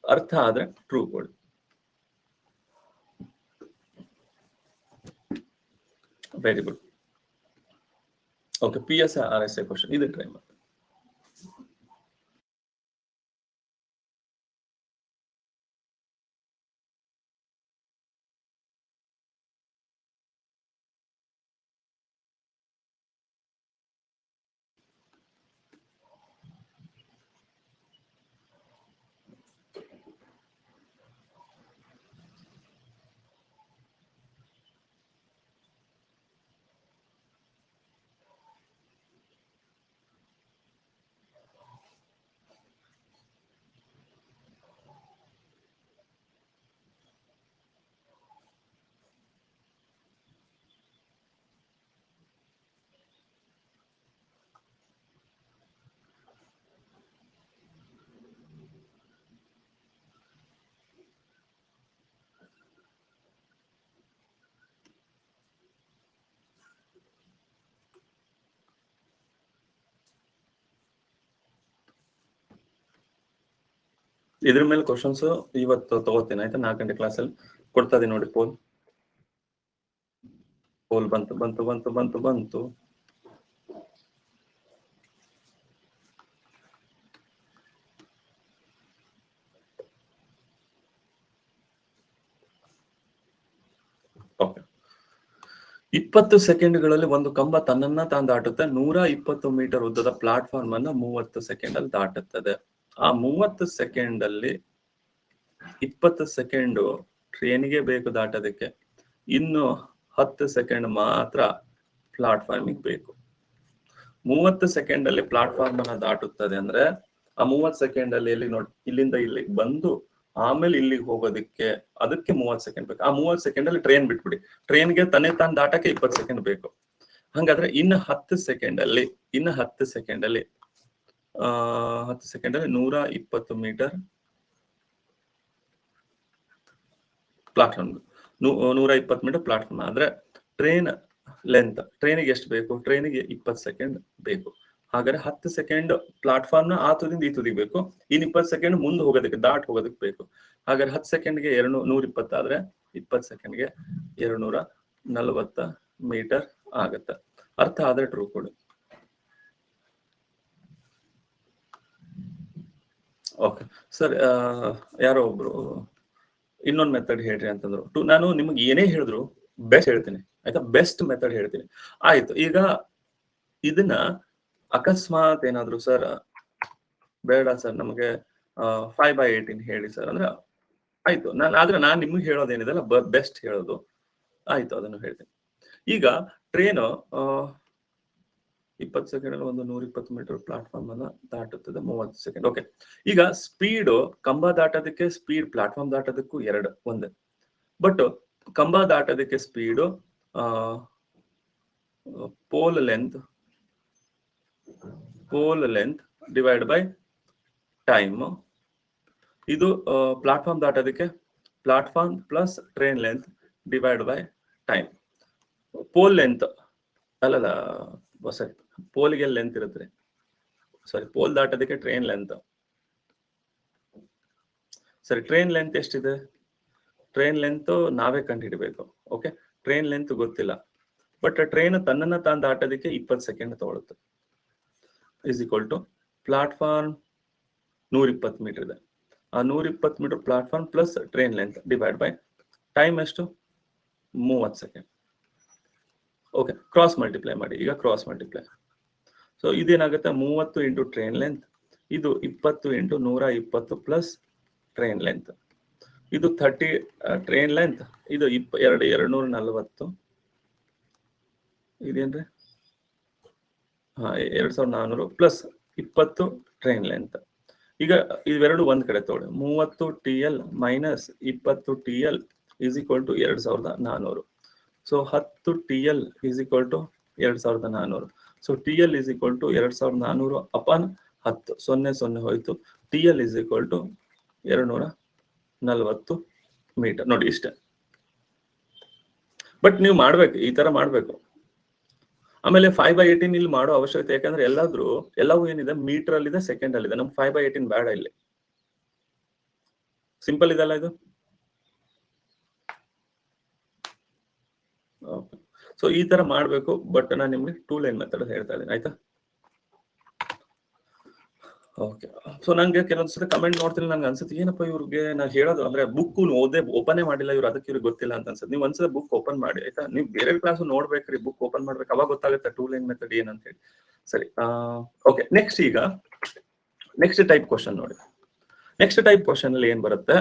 ಅರ್ಥ ಆದ್ರೆ ಟ್ರೂ ಕೊಡಿ. Very good. Okay, PSI RSI question ಇದು ಟ್ರೈ ಮಾಡಿ. ಇದ್ರ ಮೇಲೆ ಕ್ವಶನ್ಸ್ ಇವತ್ತು ತಗೋತೀನಿ, ಆಯ್ತಾ? 4 ಗಂಟೆ ಕ್ಲಾಸಲ್ಲಿ ಕೊಡ್ತಾ ಇದೀನಿ ನೋಡಿ. ಪೋಲ್ ಬಂತು ಬಂತು ಬಂತು ಬಂತು ಬಂತು. ಓಕೆ, 20 ಸೆಕೆಂಡ್ಗಳಲ್ಲಿ ಒಂದು ಕಂಬ ತನ್ನನ್ನ ತಾನು ದಾಟುತ್ತೆ. 120 ಮೀಟರ್ ಉದ್ದದ ಪ್ಲಾಟ್ಫಾರ್ಮ್ ಅನ್ನ 30 ಸೆಕೆಂಡ್ ಅಲ್ಲಿ ದಾಟುತ್ತದೆ. ಆ 30 ಸೆಕೆಂಡ್ ಅಲ್ಲಿ 20 ಸೆಕೆಂಡ್ ಟ್ರೈನ್ಗೆ ಬೇಕು ದಾಟೋದಕ್ಕೆ, ಇನ್ನು 10 ಸೆಕೆಂಡ್ ಮಾತ್ರ ಪ್ಲಾಟ್ಫಾರ್ಮಿಗೆ ಬೇಕು. 30 ಸೆಕೆಂಡ್ ಅಲ್ಲಿ ಪ್ಲಾಟ್ಫಾರ್ಮ್ ಅನ್ನ ದಾಟುತ್ತದೆ ಅಂದ್ರೆ ಆ 30 ಸೆಕೆಂಡ್ ಅಲ್ಲಿ ಎಲ್ಲಿ ನೋಡಿ ಇಲ್ಲಿಂದ ಇಲ್ಲಿಗೆ ಬಂದು ಆಮೇಲೆ ಇಲ್ಲಿಗೆ ಹೋಗೋದಕ್ಕೆ ಅದಕ್ಕೆ 30 ಸೆಕೆಂಡ್ ಬೇಕು. ಆ 30 ಸೆಕೆಂಡ್ ಅಲ್ಲಿ ಟ್ರೈನ್ ಬಿಟ್ಬಿಡಿ. ಟ್ರೈನ್ಗೆ ತಾನು ದಾಟಕ್ಕೆ 20 ಸೆಕೆಂಡ್ ಬೇಕು. ಹಾಗಾದ್ರೆ ಇನ್ನು 10 ಸೆಕೆಂಡ್ ಅಲ್ಲಿ 10 ಸೆಕೆಂಡ್ ಅಲ್ಲಿ 120 ಮೀಟರ್ ಪ್ಲಾಟ್ಫಾರ್ಮ್, 120 ಮೀಟರ್ ಪ್ಲಾಟ್ಫಾರ್ಮ್ ಆದ್ರೆ ಟ್ರೈನ್ ಲೆಂತ್, ಟ್ರೈನಿಗೆ ಎಷ್ಟು ಬೇಕು? ಟ್ರೈನಿಗೆ 20 ಸೆಕೆಂಡ್ ಬೇಕು. ಹಾಗಾದ್ರೆ 10 ಸೆಕೆಂಡ್ ಪ್ಲಾಟ್ಫಾರ್ಮ್ ನ ಆ ತುದಿಯಿಂದ ಈ ತುದಿಗೆ ಬೇಕು. ಇನ್ನು 20 ಸೆಕೆಂಡ್ ಮುಂದೆ ಹೋಗೋದಕ್ಕೆ ದಾಟ್ ಹೋಗೋದಕ್ಕೆ ಬೇಕು. ಹಾಗಾದ್ರೆ 10 ಸೆಕೆಂಡ್ಗೆ 120 ಆದ್ರೆ 20 ಸೆಕೆಂಡ್ಗೆ 240 ಮೀಟರ್ ಆಗತ್ತೆ. ಅರ್ಥ ಆದ್ರೆ ಟ್ರೂ ಕೊಡಿ. ಓಕೆ ಸರ್, ಯಾರೋ ಒಬ್ರು ಇನ್ನೊಂದು ಮೆಥಡ್ ಹೇಳ್ರಿ ಅಂತಂದ್ರು. ನಾನು ನಿಮ್ಗೆ ಏನೇ ಹೇಳಿದ್ರು ಬೆಸ್ಟ್ ಹೇಳ್ತೀನಿ ಆಯ್ತಾ, ಬೆಸ್ಟ್ ಮೆಥಡ್ ಹೇಳ್ತೀನಿ. ಆಯ್ತು, ಈಗ ಇದನ್ನ ಅಕಸ್ಮಾತ್ ಏನಾದ್ರು ಸರ್ ಬೇಡ ಸರ್ ನಮಗೆ 5/18 ಹೇಳಿ ಸರ್ ಅಂದ್ರೆ ಆಯ್ತು, ನಾನ್ ನಿಮ್ಗೆ ಹೇಳೋದೇನಿದೆಲ್ಲ ಬೆಸ್ಟ್ ಹೇಳೋದು ಆಯ್ತು, ಅದನ್ನು ಹೇಳ್ತೀನಿ. ಈಗ ಟ್ರೈನ್ 20 ಸೆಕೆಂಡ್ ಅಲ್ಲಿ ಒಂದು 120 ಮೀಟರ್ ಪ್ಲಾಟ್ಫಾರ್ಮ್ ಅನ್ನ ದಾಟುತ್ತದೆ 30 ಸೆಕೆಂಡ್. ಓಕೆ, ಈಗ ಸ್ಪೀಡ್ ಕಂಬ ದಾಟೋದಕ್ಕೆ ಸ್ಪೀಡ್ ಪ್ಲಾಟ್ಫಾರ್ಮ್ ದಾಟೋದಕ್ಕೂ ಒಂದೇ. ಬಟ್ ಕಂಬ ದಾಟೋದಕ್ಕೆ speed pole length divide by time. ಇದು ಪ್ಲಾಟ್ಫಾರ್ಮ್ ದಾಟೋದಕ್ಕೆ platform plus train length divide by time. Pole length ಅಲ್ಲಲ್ಲ ಸರಿ, ಪೋಲ್ಗೆ ಲೆಂತ್ ಇರುತ್ತೆ. ಸಾರಿ, ಪೋಲ್ ದಾಟೋದಕ್ಕೆ ಟ್ರೈನ್ ಲೆಂತ್. ಸರಿ, ಟ್ರೈನ್ ಲೆಂತ್ ಎಷ್ಟಿದೆ? ಟ್ರೈನ್ ಲೆಂತ್ ನಾವೇ ಕಂಡುಹಿಡಬೇಕು. ಓಕೆ, ಟ್ರೈನ್ ಲೆಂತ್ ಗೊತ್ತಿಲ್ಲ, ಬಟ್ ಟ್ರೈನ್ ತನ್ನನ್ನ ತಾನು ದಾಟೋದಕ್ಕೆ 20 ಸೆಕೆಂಡ್ ತಗೊಳುತ್ತೆ. Is equal to platform 120 metre ಇದೆ. ಆ 120 metre platform plus train length divide by time ಎಷ್ಟು? 30 ಸೆಕೆಂಡ್. ಓಕೆ, ಕ್ರಾಸ್ ಮಲ್ಟಿಪ್ಲೈ ಮಾಡಿ. ಈಗ ಕ್ರಾಸ್ ಮಲ್ಟಿಪ್ಲೈ, ಸೊ ಇದೇನಾಗುತ್ತೆ? 30 ಇಂಟು ಟ್ರೈನ್ ಲೆಂತ್, ಇದು 20 ಇಂಟು 120 ಪ್ಲಸ್ ಟ್ರೈನ್ ಲೆಂತ್, ಇದು 30 ಟ್ರೈನ್ ಲೆಂತ್, ಇದು 240. ಇದೇನ್ರಿ? 2400 ಪ್ಲಸ್ 20 ಟ್ರೈನ್ ಲೆಂತ್. ಈಗ ಇವೆರಡು ಒಂದ್ ಕಡೆ ತಗೊಳ್ಳಿ. 30 TL minus 20 TL is equal to 2400. So 10 TL is equal to 2400. So TL is equal to 2400 upon 10. 0 ಹೋಯ್ತು. TL is equal to 240 metre. ನೋಡಿ ಇಷ್ಟೇ. ಬಟ್ ನೀವು ಮಾಡ್ಬೇಕು, ಈ ತರ ಮಾಡ್ಬೇಕು. ಆಮೇಲೆ 5/18 ಇಲ್ಲಿ ಮಾಡೋ ಅವಶ್ಯಕತೆ, ಯಾಕಂದ್ರೆ ಎಲ್ಲವೂ ಏನಿದೆ ಮೀಟರ್ ಅಲ್ಲಿದೆ, ಸೆಕೆಂಡ್ ಅಲ್ಲಿದೆ. ನಮ್ಗೆ 5/18 ಬೇಡ ಇಲ್ಲಿ. ಸಿಂಪಲ್ ಇದಲ್ಲ ಇದು. ಸೊ ಈ ತರ ಮಾಡ್ಬೇಕು. ಬಟ್ ನಾನು ನಿಮ್ಗೆ 2 ಲೈನ್ ಮೆಥಡ್ ಹೇಳ್ತಾ ಇದ್ದೀನಿ ಆಯ್ತಾ. ಓಕೆ, ಸೊ ನಂಗೆ ಕೆಲವೊಂದ್ಸತಿ ಕಮೆಂಟ್ ನೋಡ್ತೀನಿ, ನಂಗೆ ಅನ್ಸುತ್ತೆ ಏನಪ್ಪ ಇವ್ರಿಗೆ ನಾ ಹೇಳೋದು ಅಂದ್ರೆ ಬುಕ್ ಓಪನೇ ಮಾಡಿಲ್ಲ ಇವ್ರು, ಅದಕ್ಕೆ ಇವ್ರಿಗೆ ಗೊತ್ತಿಲ್ಲ ಅಂತ ಅನ್ಸುತ್ತೆ. ನೀವು ಒಂದ್ಸಲ ಬುಕ್ ಓಪನ್ ಮಾಡಿ ಆಯ್ತಾ. ನೀವು ಬೇರೆ ಕ್ಲಾಸ್ ನೋಡ್ಬೇಕ್ರಿ, ಬುಕ್ ಓಪನ್ ಮಾಡ್ಬೇಕು, ಅವಾಗ ಗೊತ್ತಾಗುತ್ತೆ 2 ಲೈನ್ ಮೆಥಡ್ ಏನಂತ ಹೇಳಿ. ಸರಿ, ಓಕೆ, ನೆಕ್ಸ್ಟ್ ಟೈಪ್ ಕ್ವಶನ್ ನೋಡಿ. ನೆಕ್ಸ್ಟ್ ಟೈಪ್ ಕ್ವಶನ್ ಅಲ್ಲಿ ಏನ್ ಬರುತ್ತೆ?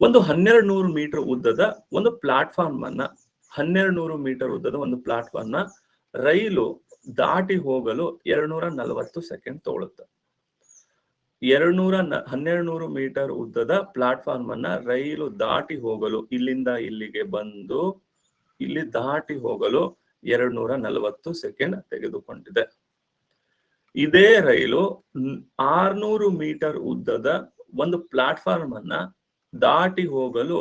ಒಂದು 1200 ಮೀಟರ್ ಉದ್ದದ ಒಂದು ಪ್ಲಾಟ್ಫಾರ್ಮ್ ಅನ್ನ 1200 ಮೀಟರ್ ಉದ್ದದ ಒಂದು ಪ್ಲಾಟ್ಫಾರ್ಮ್ ನ ರೈಲು ದಾಟಿ ಹೋಗಲು 240 ಸೆಕೆಂಡ್ ತಗೊಳುತ್ತೆ. 1200 ಮೀಟರ್ ಉದ್ದದ ಪ್ಲಾಟ್ಫಾರ್ಮ್ ಅನ್ನ ರೈಲು ದಾಟಿ ಹೋಗಲು, ಇಲ್ಲಿಂದ ಇಲ್ಲಿಗೆ ಬಂದು ಇಲ್ಲಿ ದಾಟಿ ಹೋಗಲು 240 ಸೆಕೆಂಡ್ ತೆಗೆದುಕೊಂಡಿದೆ. ಇದೇ ರೈಲು 600 ಮೀಟರ್ ಉದ್ದದ ಒಂದು ಪ್ಲಾಟ್ಫಾರ್ಮ್ ಅನ್ನ ದಾಟಿ ಹೋಗಲು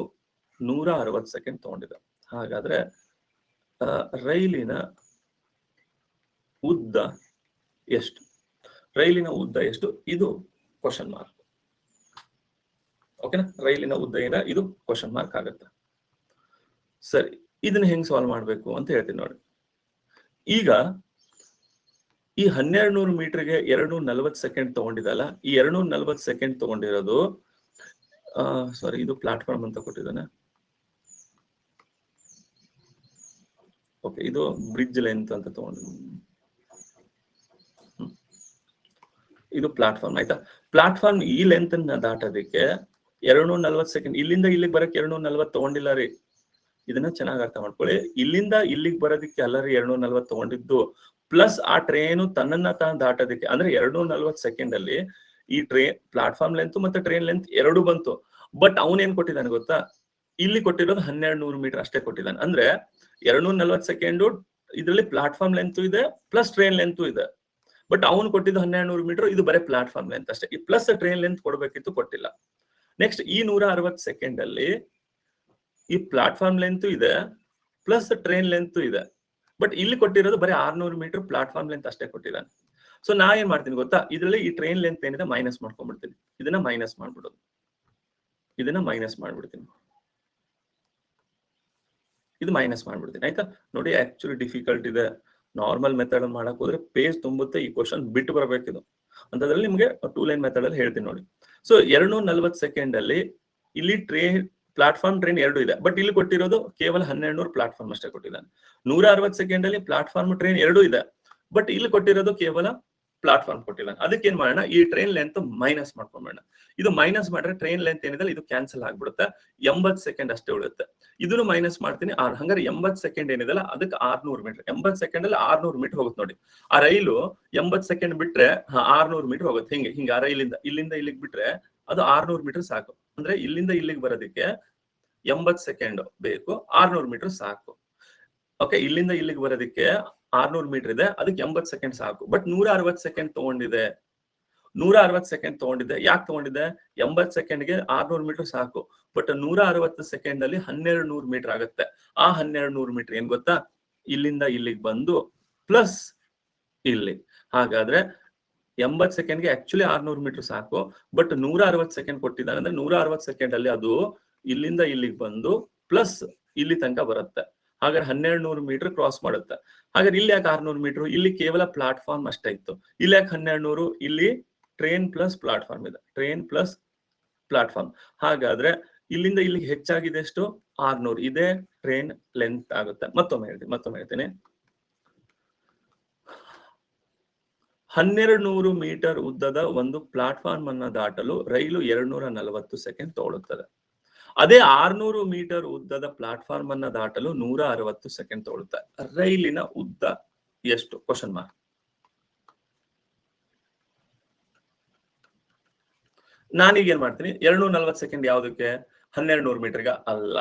160 ಸೆಕೆಂಡ್ ತಗೊಂಡಿದೆ. ಹಾಗಾದ್ರೆ ರೈಲಿನ ಉದ್ದ ಎಷ್ಟು? ರೈಲಿನ ಉದ್ದ ಎಷ್ಟು? ಇದು ಕ್ವಶನ್ ಮಾರ್ಕ್. ಓಕೆನಾ? ರೈಲಿನ ಉದ್ದ ಏನ, ಇದು ಕ್ವಶನ್ ಮಾರ್ಕ್ ಆಗುತ್ತೆ. ಸರಿ, ಇದನ್ನ ಹೆಂಗ್ ಸಾಲ್ವ್ ಮಾಡ್ಬೇಕು ಅಂತ ಹೇಳ್ತೀನಿ ನೋಡಿ. ಈಗ ಈ 1200 ಮೀಟರ್ಗೆ 240 ಸೆಕೆಂಡ್ ತಗೊಂಡಿದಲ್ಲ, ಈ 240 ಸೆಕೆಂಡ್ ತಗೊಂಡಿರೋದು ಸಾರಿ, ಇದು ಪ್ಲಾಟ್ಫಾರ್ಮ್ ಅಂತ ಕೊಟ್ಟಿದ್ದಾನೆ. ಓಕೆ, ಇದು ಬ್ರಿಡ್ಜ್ ಲೆಂತ್ ಅಂತ ತಗೊಂಡಿದ್ದೀನಿ. ಇದು ಪ್ಲಾಟ್ಫಾರ್ಮ್ ಆಯ್ತಾ. ಪ್ಲಾಟ್ಫಾರ್ಮ್ ಈ ಲೆಂತ್ ಅನ್ನ ದಾಟೋದಕ್ಕೆ 240 ಸೆಕೆಂಡ್, ಇಲ್ಲಿಂದ ಇಲ್ಲಿಗೆ ಬರಕ್ಕೆ 240 ತಗೊಂಡಿಲ್ಲ ರೀ. ಇದನ್ನ ಚೆನ್ನಾಗಿ ಅರ್ಥ ಮಾಡ್ಕೊಳ್ಳಿ. ಇಲ್ಲಿಂದ ಇಲ್ಲಿಗೆ ಬರೋದಕ್ಕೆ ಅಲ್ಲರಿ 240 ತಗೊಂಡಿದ್ದು, ಪ್ಲಸ್ ಆ ಟ್ರೈನು ತನ್ನನ್ನ ತಾನು ದಾಟೋದಕ್ಕೆ ಅಂದ್ರೆ 240 ಸೆಕೆಂಡ್ ಅಲ್ಲಿ ಈ ಟ್ರೈನ್ ಪ್ಲಾಟ್ಫಾರ್ಮ್ ಲೆಂತ್ ಮತ್ತೆ ಟ್ರೈನ್ ಲೆಂತ್ ಎರಡು ಬಂತು. ಬಟ್ ಅವನೇನ್ ಕೊಟ್ಟಿದ್ದಾನೆ ಗೊತ್ತಾ, ಇಲ್ಲಿ ಕೊಟ್ಟಿರೋದು 1200 ಮೀಟರ್ ಅಷ್ಟೇ ಕೊಟ್ಟಿದ್ದಾನೆ. ಅಂದ್ರೆ 240 ಸೆಕೆಂಡ್ ಇದರಲ್ಲಿ ಪ್ಲಾಟ್ಫಾರ್ಮ್ ಲೆಂತ್ ಇದೆ ಪ್ಲಸ್ ಟ್ರೈನ್ ಲೆಂತ್ ಇದೆ. ಬಟ್ ಅವನು ಕೊಟ್ಟಿದ್ದು 1200 ಮೀಟರ್, ಇದು ಬರೀ ಪ್ಲಾಟ್ಫಾರ್ಮ್ ಲೆಂತ್ ಅಷ್ಟೇ. ಈ ಪ್ಲಸ್ ಟ್ರೈನ್ ಲೆಂತ್ ಕೊಡ್ಬೇಕಿತ್ತು, ಕೊಟ್ಟಿಲ್ಲ. ನೆಕ್ಸ್ಟ್ ಈ 160 ಸೆಕೆಂಡ್ ಅಲ್ಲಿ ಈ ಪ್ಲಾಟ್ಫಾರ್ಮ್ ಲೆಂತ್ ಇದೆ ಪ್ಲಸ್ ಟ್ರೈನ್ ಲೆಂತ್ ಇದೆ. ಬಟ್ ಇಲ್ಲಿ ಕೊಟ್ಟಿರೋದು ಬರೀ 600 ಮೀಟರ್ ಪ್ಲಾಟ್ಫಾರ್ಮ್ ಲೆಂತ್ ಅಷ್ಟೇ ಕೊಟ್ಟಿದ್ದಾನೆ. ಸೊ ನಾ ಏನ್ ಮಾಡ್ತೀನಿ ಗೊತ್ತಾ, ಇದರಲ್ಲಿ ಈ ಟ್ರೈನ್ ಲೆಂತ್ ಏನಿದೆ ಮೈನಸ್ ಮಾಡ್ಕೊಂಡ್ಬಿಡ್ತೀನಿ. ಇದನ್ನ ಮೈನಸ್ ಮಾಡ್ಬಿಡೋದು, ಇದನ್ನ ಮೈನಸ್ ಮಾಡ್ಬಿಡ್ತೀನಿ, ಇದು ಮೈನಸ್ ಮಾಡ್ಬಿಡ್ತೀನಿ. ಆಯ್ತಾ? ನೋಡಿ ಆಕ್ಚುಲಿ ಡಿಫಿಕಲ್ಟ್ ಇದೆ. ನಾರ್ಮಲ್ ಮೆಥಡ್ ಮಾಡಕ್ ಹೋದ್ರೆ ಪೇಜ್ ತುಂಬುತ್ತೆ. ಈ ಕ್ವಶನ್ ಬಿಟ್ಟು ಬರ್ಬೇಕಿದು ಅಂತದ್ರಲ್ಲಿ ನಿಮ್ಗೆ 2 ಲೈನ್ ಮೆಥಡ್ ಅಲ್ಲಿ ಹೇಳ್ತೀನಿ ನೋಡಿ. ಸೊ 240 ಸೆಕೆಂಡ್ ಅಲ್ಲಿ ಇಲ್ಲಿ ಟ್ರೈನ್ ಪ್ಲಾಟ್ಫಾರ್ಮ್ ಟ್ರೈನ್ ಎರಡು ಇದೆ. ಬಟ್ ಇಲ್ಲಿ ಕೊಟ್ಟಿರೋದು ಕೇವಲ 1200 ಪ್ಲಾಟ್ಫಾರ್ಮ್ ಅಷ್ಟೇ ಕೊಟ್ಟಿದ್ದಾನೆ. 160 ಸೆಕೆಂಡ್ ಅಲ್ಲಿ ಪ್ಲಾಟ್ಫಾರ್ಮ್ ಟ್ರೈನ್ ಎರಡು ಇದೆ. ಬಟ್ ಇಲ್ಲಿ ಕೊಟ್ಟಿರೋದು ಕೇವಲ ಪ್ಲಾಟ್ಫಾರ್ಮ್ ಕೊಟ್ಟಿದ್ದಾನೆ. ಅದಕ್ಕೆ ಏನ್ ಮಾಡೋಣ, ಈ ಟ್ರೈನ್ ಲೆಂತ್ ಮೈನಸ್ ಮಾಡ್ಕೊಂಬೋಣ. ಇದು ಮೈನಸ್ ಮಾಡಿದ್ರೆ ಟ್ರೈನ್ ಲೆಂತ್ ಏನಿದೆ ಇದು ಕ್ಯಾನ್ಸಲ್ ಆಗ್ಬಿಡುತ್ತೆ. 80 ಸೆಕೆಂಡ್ ಅಷ್ಟೇ ಉಳಿಯುತ್ತೆ. ಇದನ್ನು ಮೈನಸ್ ಮಾಡ್ತೀನಿ. ಹಂಗಾರೆ 80 ಸೆಕೆಂಡ್ ಏನಿದೆಲ್ಲ ಅದಕ್ಕೆ 600 ಮೀಟರ್. 80 ಸೆಕೆಂಡ್ ಅಲ್ಲಿ 600 ಮೀಟರ್ ಹೋಗುತ್ತೆ ನೋಡಿ. ಆ ರೈಲು 80 ಸೆಕೆಂಡ್ ಬಿಟ್ರೆ 600 ಮೀಟರ್ ಹೋಗುತ್ತೆ. ಹಿಂಗೆ ಆ ರೈಲಿಂದ ಇಲ್ಲಿಂದ ಇಲ್ಲಿಗೆ ಬಿಟ್ರೆ ಅದು 600 ಮೀಟರ್ ಸಾಕು. ಅಂದ್ರೆ ಇಲ್ಲಿಂದ ಇಲ್ಲಿಗೆ ಬರೋದಕ್ಕೆ 80 ಸೆಕೆಂಡ್ ಬೇಕು, 600 ಮೀಟರ್ ಸಾಕು. ಓಕೆ, ಇಲ್ಲಿಂದ ಇಲ್ಲಿಗೆ ಬರೋದಕ್ಕೆ 600 ಮೀಟರ್ ಇದೆ, ಅದಕ್ಕೆ 80 ಸೆಕೆಂಡ್ ಸಾಕು. ಬಟ್ 160 ಸೆಕೆಂಡ್ ತಗೊಂಡಿದೆ. 160 ಸೆಕೆಂಡ್ ತಗೊಂಡಿದೆ. ಯಾಕೆ ತಗೊಂಡಿದೆ? 80 ಸೆಕೆಂಡ್ಗೆ 600 ಮೀಟರ್ ಸಾಕು. ಬಟ್ 160 ಸೆಕೆಂಡ್ ಅಲ್ಲಿ 1200 ಮೀಟರ್ ಆಗುತ್ತೆ. ಆ 1200 ಮೀಟರ್ ಏನ್ ಗೊತ್ತಾ, ಇಲ್ಲಿಂದ ಇಲ್ಲಿಗೆ ಬಂದು ಪ್ಲಸ್ ಇಲ್ಲಿ. ಹಾಗಾದ್ರೆ 80 ಸೆಕೆಂಡ್ಗೆ ಆಕ್ಚುಲಿ 600 ಮೀಟರ್ ಸಾಕು. ಬಟ್ 160 ಸೆಕೆಂಡ್ ಕೊಟ್ಟಿದ್ದಾನೆ. ಅಂದ್ರೆ 160 ಸೆಕೆಂಡ್ ಅಲ್ಲಿ ಅದು ಇಲ್ಲಿಂದ ಇಲ್ಲಿಗೆ ಬಂದು ಪ್ಲಸ್ ಇಲ್ಲಿ ತನಕ ಬರುತ್ತೆ. ಹಾಗಾದ್ರೆ 1200 ಮೀಟರ್ ಕ್ರಾಸ್ ಮಾಡುತ್ತೆ. ಹಾಗಾದ್ರೆ ಇಲ್ಲಿ ಯಾಕೆ 600 ಮೀಟರ್? ಇಲ್ಲಿ ಕೇವಲ ಪ್ಲಾಟ್ಫಾರ್ಮ್ ಅಷ್ಟೇ ಇತ್ತು. ಇಲ್ಲಿ ಯಾಕೆ 1200? ಇಲ್ಲಿ ಟ್ರೈನ್ ಪ್ಲಸ್ ಪ್ಲಾಟ್ಫಾರ್ಮ್ ಇದೆ, ಟ್ರೈನ್ ಪ್ಲಸ್ ಪ್ಲಾಟ್ಫಾರ್ಮ್. ಹಾಗಾದ್ರೆ ಇಲ್ಲಿಂದ ಇಲ್ಲಿಗೆ ಹೆಚ್ಚಾಗಿದೆ ಎಷ್ಟು? 600. ಇದೇ ಟ್ರೈನ್ ಲೆಂತ್ ಆಗುತ್ತೆ. ಮತ್ತೊಮ್ಮೆ ಹೇಳ್ತೀನಿ. 1200 ಮೀಟರ್ ಉದ್ದದ ಒಂದು ಪ್ಲಾಟ್ಫಾರ್ಮ್ ಅನ್ನ ದಾಟಲು ರೈಲು 240 ಸೆಕೆಂಡ್ ತಗೊಳ್ಳುತ್ತದೆ. ಅದೇ 600 ಮೀಟರ್ ಉದ್ದದ ಪ್ಲಾಟ್ಫಾರ್ಮ್ ಅನ್ನ ದಾಟಲು 160 ಸೆಕೆಂಡ್ ತಗೊಳ್ಳುತ್ತೆ. ರೈಲಿನ ಉದ್ದ ಎಷ್ಟು? Question mark. ನಾನೀಗ ಏನ್ ಮಾಡ್ತೀನಿ, 240 ಸೆಕೆಂಡ್ ಯಾವ್ದಕ್ಕೆ? 1200 ಮೀಟರ್ಗೆ ಅಲ್ಲ,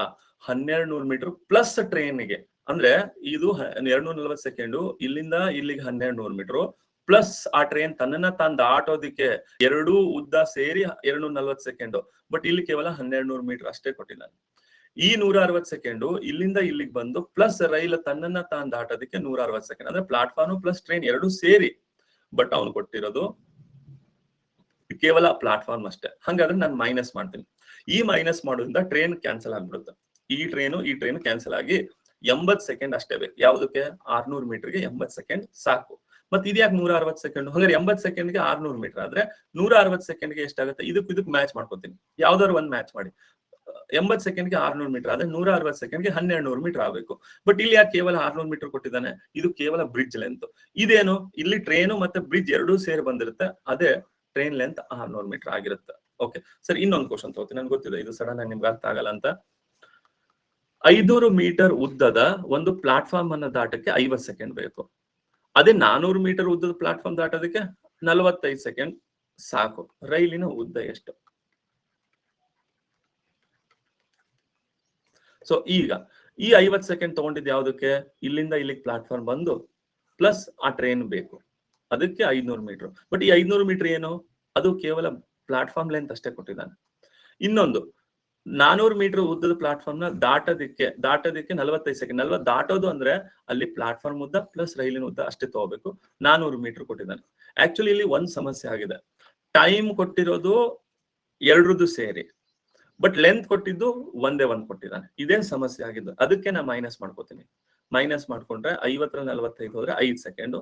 1200 ಮೀಟರ್ ಪ್ಲಸ್ ಟ್ರೈನ್ಗೆ. ಅಂದ್ರೆ ಇದು 240 ಸೆಕೆಂಡ್ ಇಲ್ಲಿಂದ ಇಲ್ಲಿಗೆ 1200 ಮೀಟರ್ ಪ್ಲಸ್ ಆ ಟ್ರೈನ್ ತನ್ನನ್ನ ತಾನು ದಾಟೋದಿಕ್ಕೆ ಎರಡೂ ಉದ್ದ ಸೇರಿ 240 ಸೆಕೆಂಡ್. ಬಟ್ ಇಲ್ಲಿ ಕೇವಲ 1200 ಮೀಟರ್ ಅಷ್ಟೇ ಕೊಟ್ಟಿದ್ದಾನೆ. ಈ 160 ಸೆಕೆಂಡ್ ಇಲ್ಲಿಂದ ಇಲ್ಲಿಗೆ ಬಂದು ಪ್ಲಸ್ ರೈಲು ತನ್ನನ್ನ ತಾನು ದಾಟೋದಕ್ಕೆ 160 ಸೆಕೆಂಡ್. ಅಂದ್ರೆ ಪ್ಲಾಟ್ಫಾರ್ಮ್ ಪ್ಲಸ್ ಟ್ರೈನ್ ಎರಡು ಸೇರಿ. ಬಟ್ ಅವನು ಕೊಟ್ಟಿರೋದು ಕೇವಲ ಪ್ಲಾಟ್ಫಾರ್ಮ್ ಅಷ್ಟೇ. ಹಾಗಾದ್ರೆ ನಾನು ಮೈನಸ್ ಮಾಡ್ತೀನಿ. ಈ ಮೈನಸ್ ಮಾಡೋದ್ರಿಂದ ಟ್ರೈನ್ ಕ್ಯಾನ್ಸಲ್ ಆಗ್ಬಿಡುತ್ತೆ. ಈ ಟ್ರೈನ್ ಕ್ಯಾನ್ಸಲ್ ಆಗಿ 80 ಸೆಕೆಂಡ್ ಅಷ್ಟೇ ಬೇಕು. ಯಾವ್ದಕ್ಕೆ? 600 ಮೀಟರ್ಗೆ 80 ಸೆಕೆಂಡ್ ಸಾಕು. ಮತ್ತೆ ಇದ್ಯಾಕೆ 160 ಸೆಕೆಂಡ್? ಹಾಗಾದ್ರೆ 80 ಸೆಕೆಂಡ್ಗೆ 600 ಮೀಟರ್ ಆದ್ರೆ 160 ಸೆಕೆಂಡ್ಗೆ ಎಷ್ಟಾಗುತ್ತೆ? ಇದಕ್ಕೆ ಮ್ಯಾಚ್ ಮಾಡ್ಕೊತೀನಿ. ಯಾವ್ದಾದ್ರು ಒಂದ್ ಮ್ಯಾಚ್ ಮಾಡಿ. 80 ಸೆಕೆಂಡ್ಗೆ 600 ಮೀಟರ್ ಆದ್ರೆ 160 ಸೆಕೆಂಡ್ಗೆ 1200 ಮೀಟರ್ ಆಗಬೇಕು. ಬಟ್ ಇಲ್ಲಿ ಯಾಕೆ ಕೇವಲ 600 ಮೀಟರ್ ಕೊಟ್ಟಿದ್ದಾನೆ? ಇದು ಕೇವಲ ಬ್ರಿಡ್ಜ್ ಲೆಂತ್. ಇದೇನು? ಇಲ್ಲಿ ಟ್ರೈನು ಮತ್ತೆ ಬ್ರಿಡ್ಜ್ ಎರಡೂ ಸೇರಿ ಬಂದಿರುತ್ತೆ. ಅದೇ ಟ್ರೈನ್ ಲೆಂತ್ 600 ಮೀಟರ್ ಆಗಿರುತ್ತೆ. ಓಕೆ ಸರ್, ಇನ್ನೊಂದು ಕ್ವಶನ್ ತಗೋತೀನಿ. ನನ್ಗೆ ಗೊತ್ತಿದೆ ಇದು ಸಡನ್ ಆಗಿ ನಿಮ್ಗೆ ಅರ್ಥ ಆಗಲ್ಲ ಅಂತ. 500 ಮೀಟರ್ ಉದ್ದದ ಒಂದು ಪ್ಲಾಟ್ಫಾರ್ಮ್ ಅನ್ನ ದಾಟಕ್ಕೆ 50 ಸೆಕೆಂಡ್ ಬೇಕು. ಅದೇ 400 ಮೀಟರ್ ಉದ್ದದ ಪ್ಲಾಟ್ಫಾರ್ಮ್ ದಾಟೋದಕ್ಕೆ 45 ಸೆಕೆಂಡ್ ಸಾಕು. ರೈಲಿನ ಉದ್ದ ಎಷ್ಟು? ಸೊ ಈಗ ಈ 50 ಸೆಕೆಂಡ್ ತಗೊಂಡಿದ್ದು ಯಾವ್ದಕ್ಕೆ? ಇಲ್ಲಿಂದ ಇಲ್ಲಿಗೆ ಪ್ಲಾಟ್ಫಾರ್ಮ್ ಬಂದು ಪ್ಲಸ್ ಆ ಟ್ರೈನ್ ಬೇಕು, ಅದಕ್ಕೆ 500 ಮೀಟರ್. ಬಟ್ ಈ 500 ಮೀಟರ್ ಏನು? ಅದು ಕೇವಲ ಪ್ಲಾಟ್ಫಾರ್ಮ್ ಲೆಂತ್ ಅಷ್ಟೇ ಕೊಟ್ಟಿದ್ದಾನೆ. ಇನ್ನೊಂದು 400 ಮೀಟರ್ ಉದ್ದದ ಪ್ಲಾಟ್ಫಾರ್ಮ್ ನ ದಾಟೋದಕ್ಕೆ 45 ಸೆಕೆಂಡ್. 40 ದಾಟೋದು ಅಂದ್ರೆ ಅಲ್ಲಿ ಪ್ಲಾಟ್ಫಾರ್ಮ್ ಉದ್ದ ಪ್ಲಸ್ ರೈಲಿನ ಉದ್ದ ಅಷ್ಟೇ ತಗೋಬೇಕು. 400 ಮೀಟರ್ ಕೊಟ್ಟಿದ್ದಾನೆ. ಆಕ್ಚುಲಿ ಇಲ್ಲಿ ಒಂದ್ ಸಮಸ್ಯೆ ಆಗಿದೆ. ಟೈಮ್ ಕೊಟ್ಟಿರೋದು ಎರಡರದ್ದು ಸೇರಿ, ಬಟ್ ಲೆಂತ್ ಕೊಟ್ಟಿದ್ದು ಒಂದೇ ಒಂದ್ ಕೊಟ್ಟಿದ್ದಾನೆ. ಇದೇ ಸಮಸ್ಯೆ ಆಗಿದ್ದು. ಅದಕ್ಕೆ ನಾ ಮೈನಸ್ ಮಾಡ್ಕೋತೀನಿ. ಮೈನಸ್ ಮಾಡ್ಕೊಂಡ್ರೆ 50ರಲ್ಲಿ 45 ಹೋದ್ರೆ 5 ಸೆಕೆಂಡ್.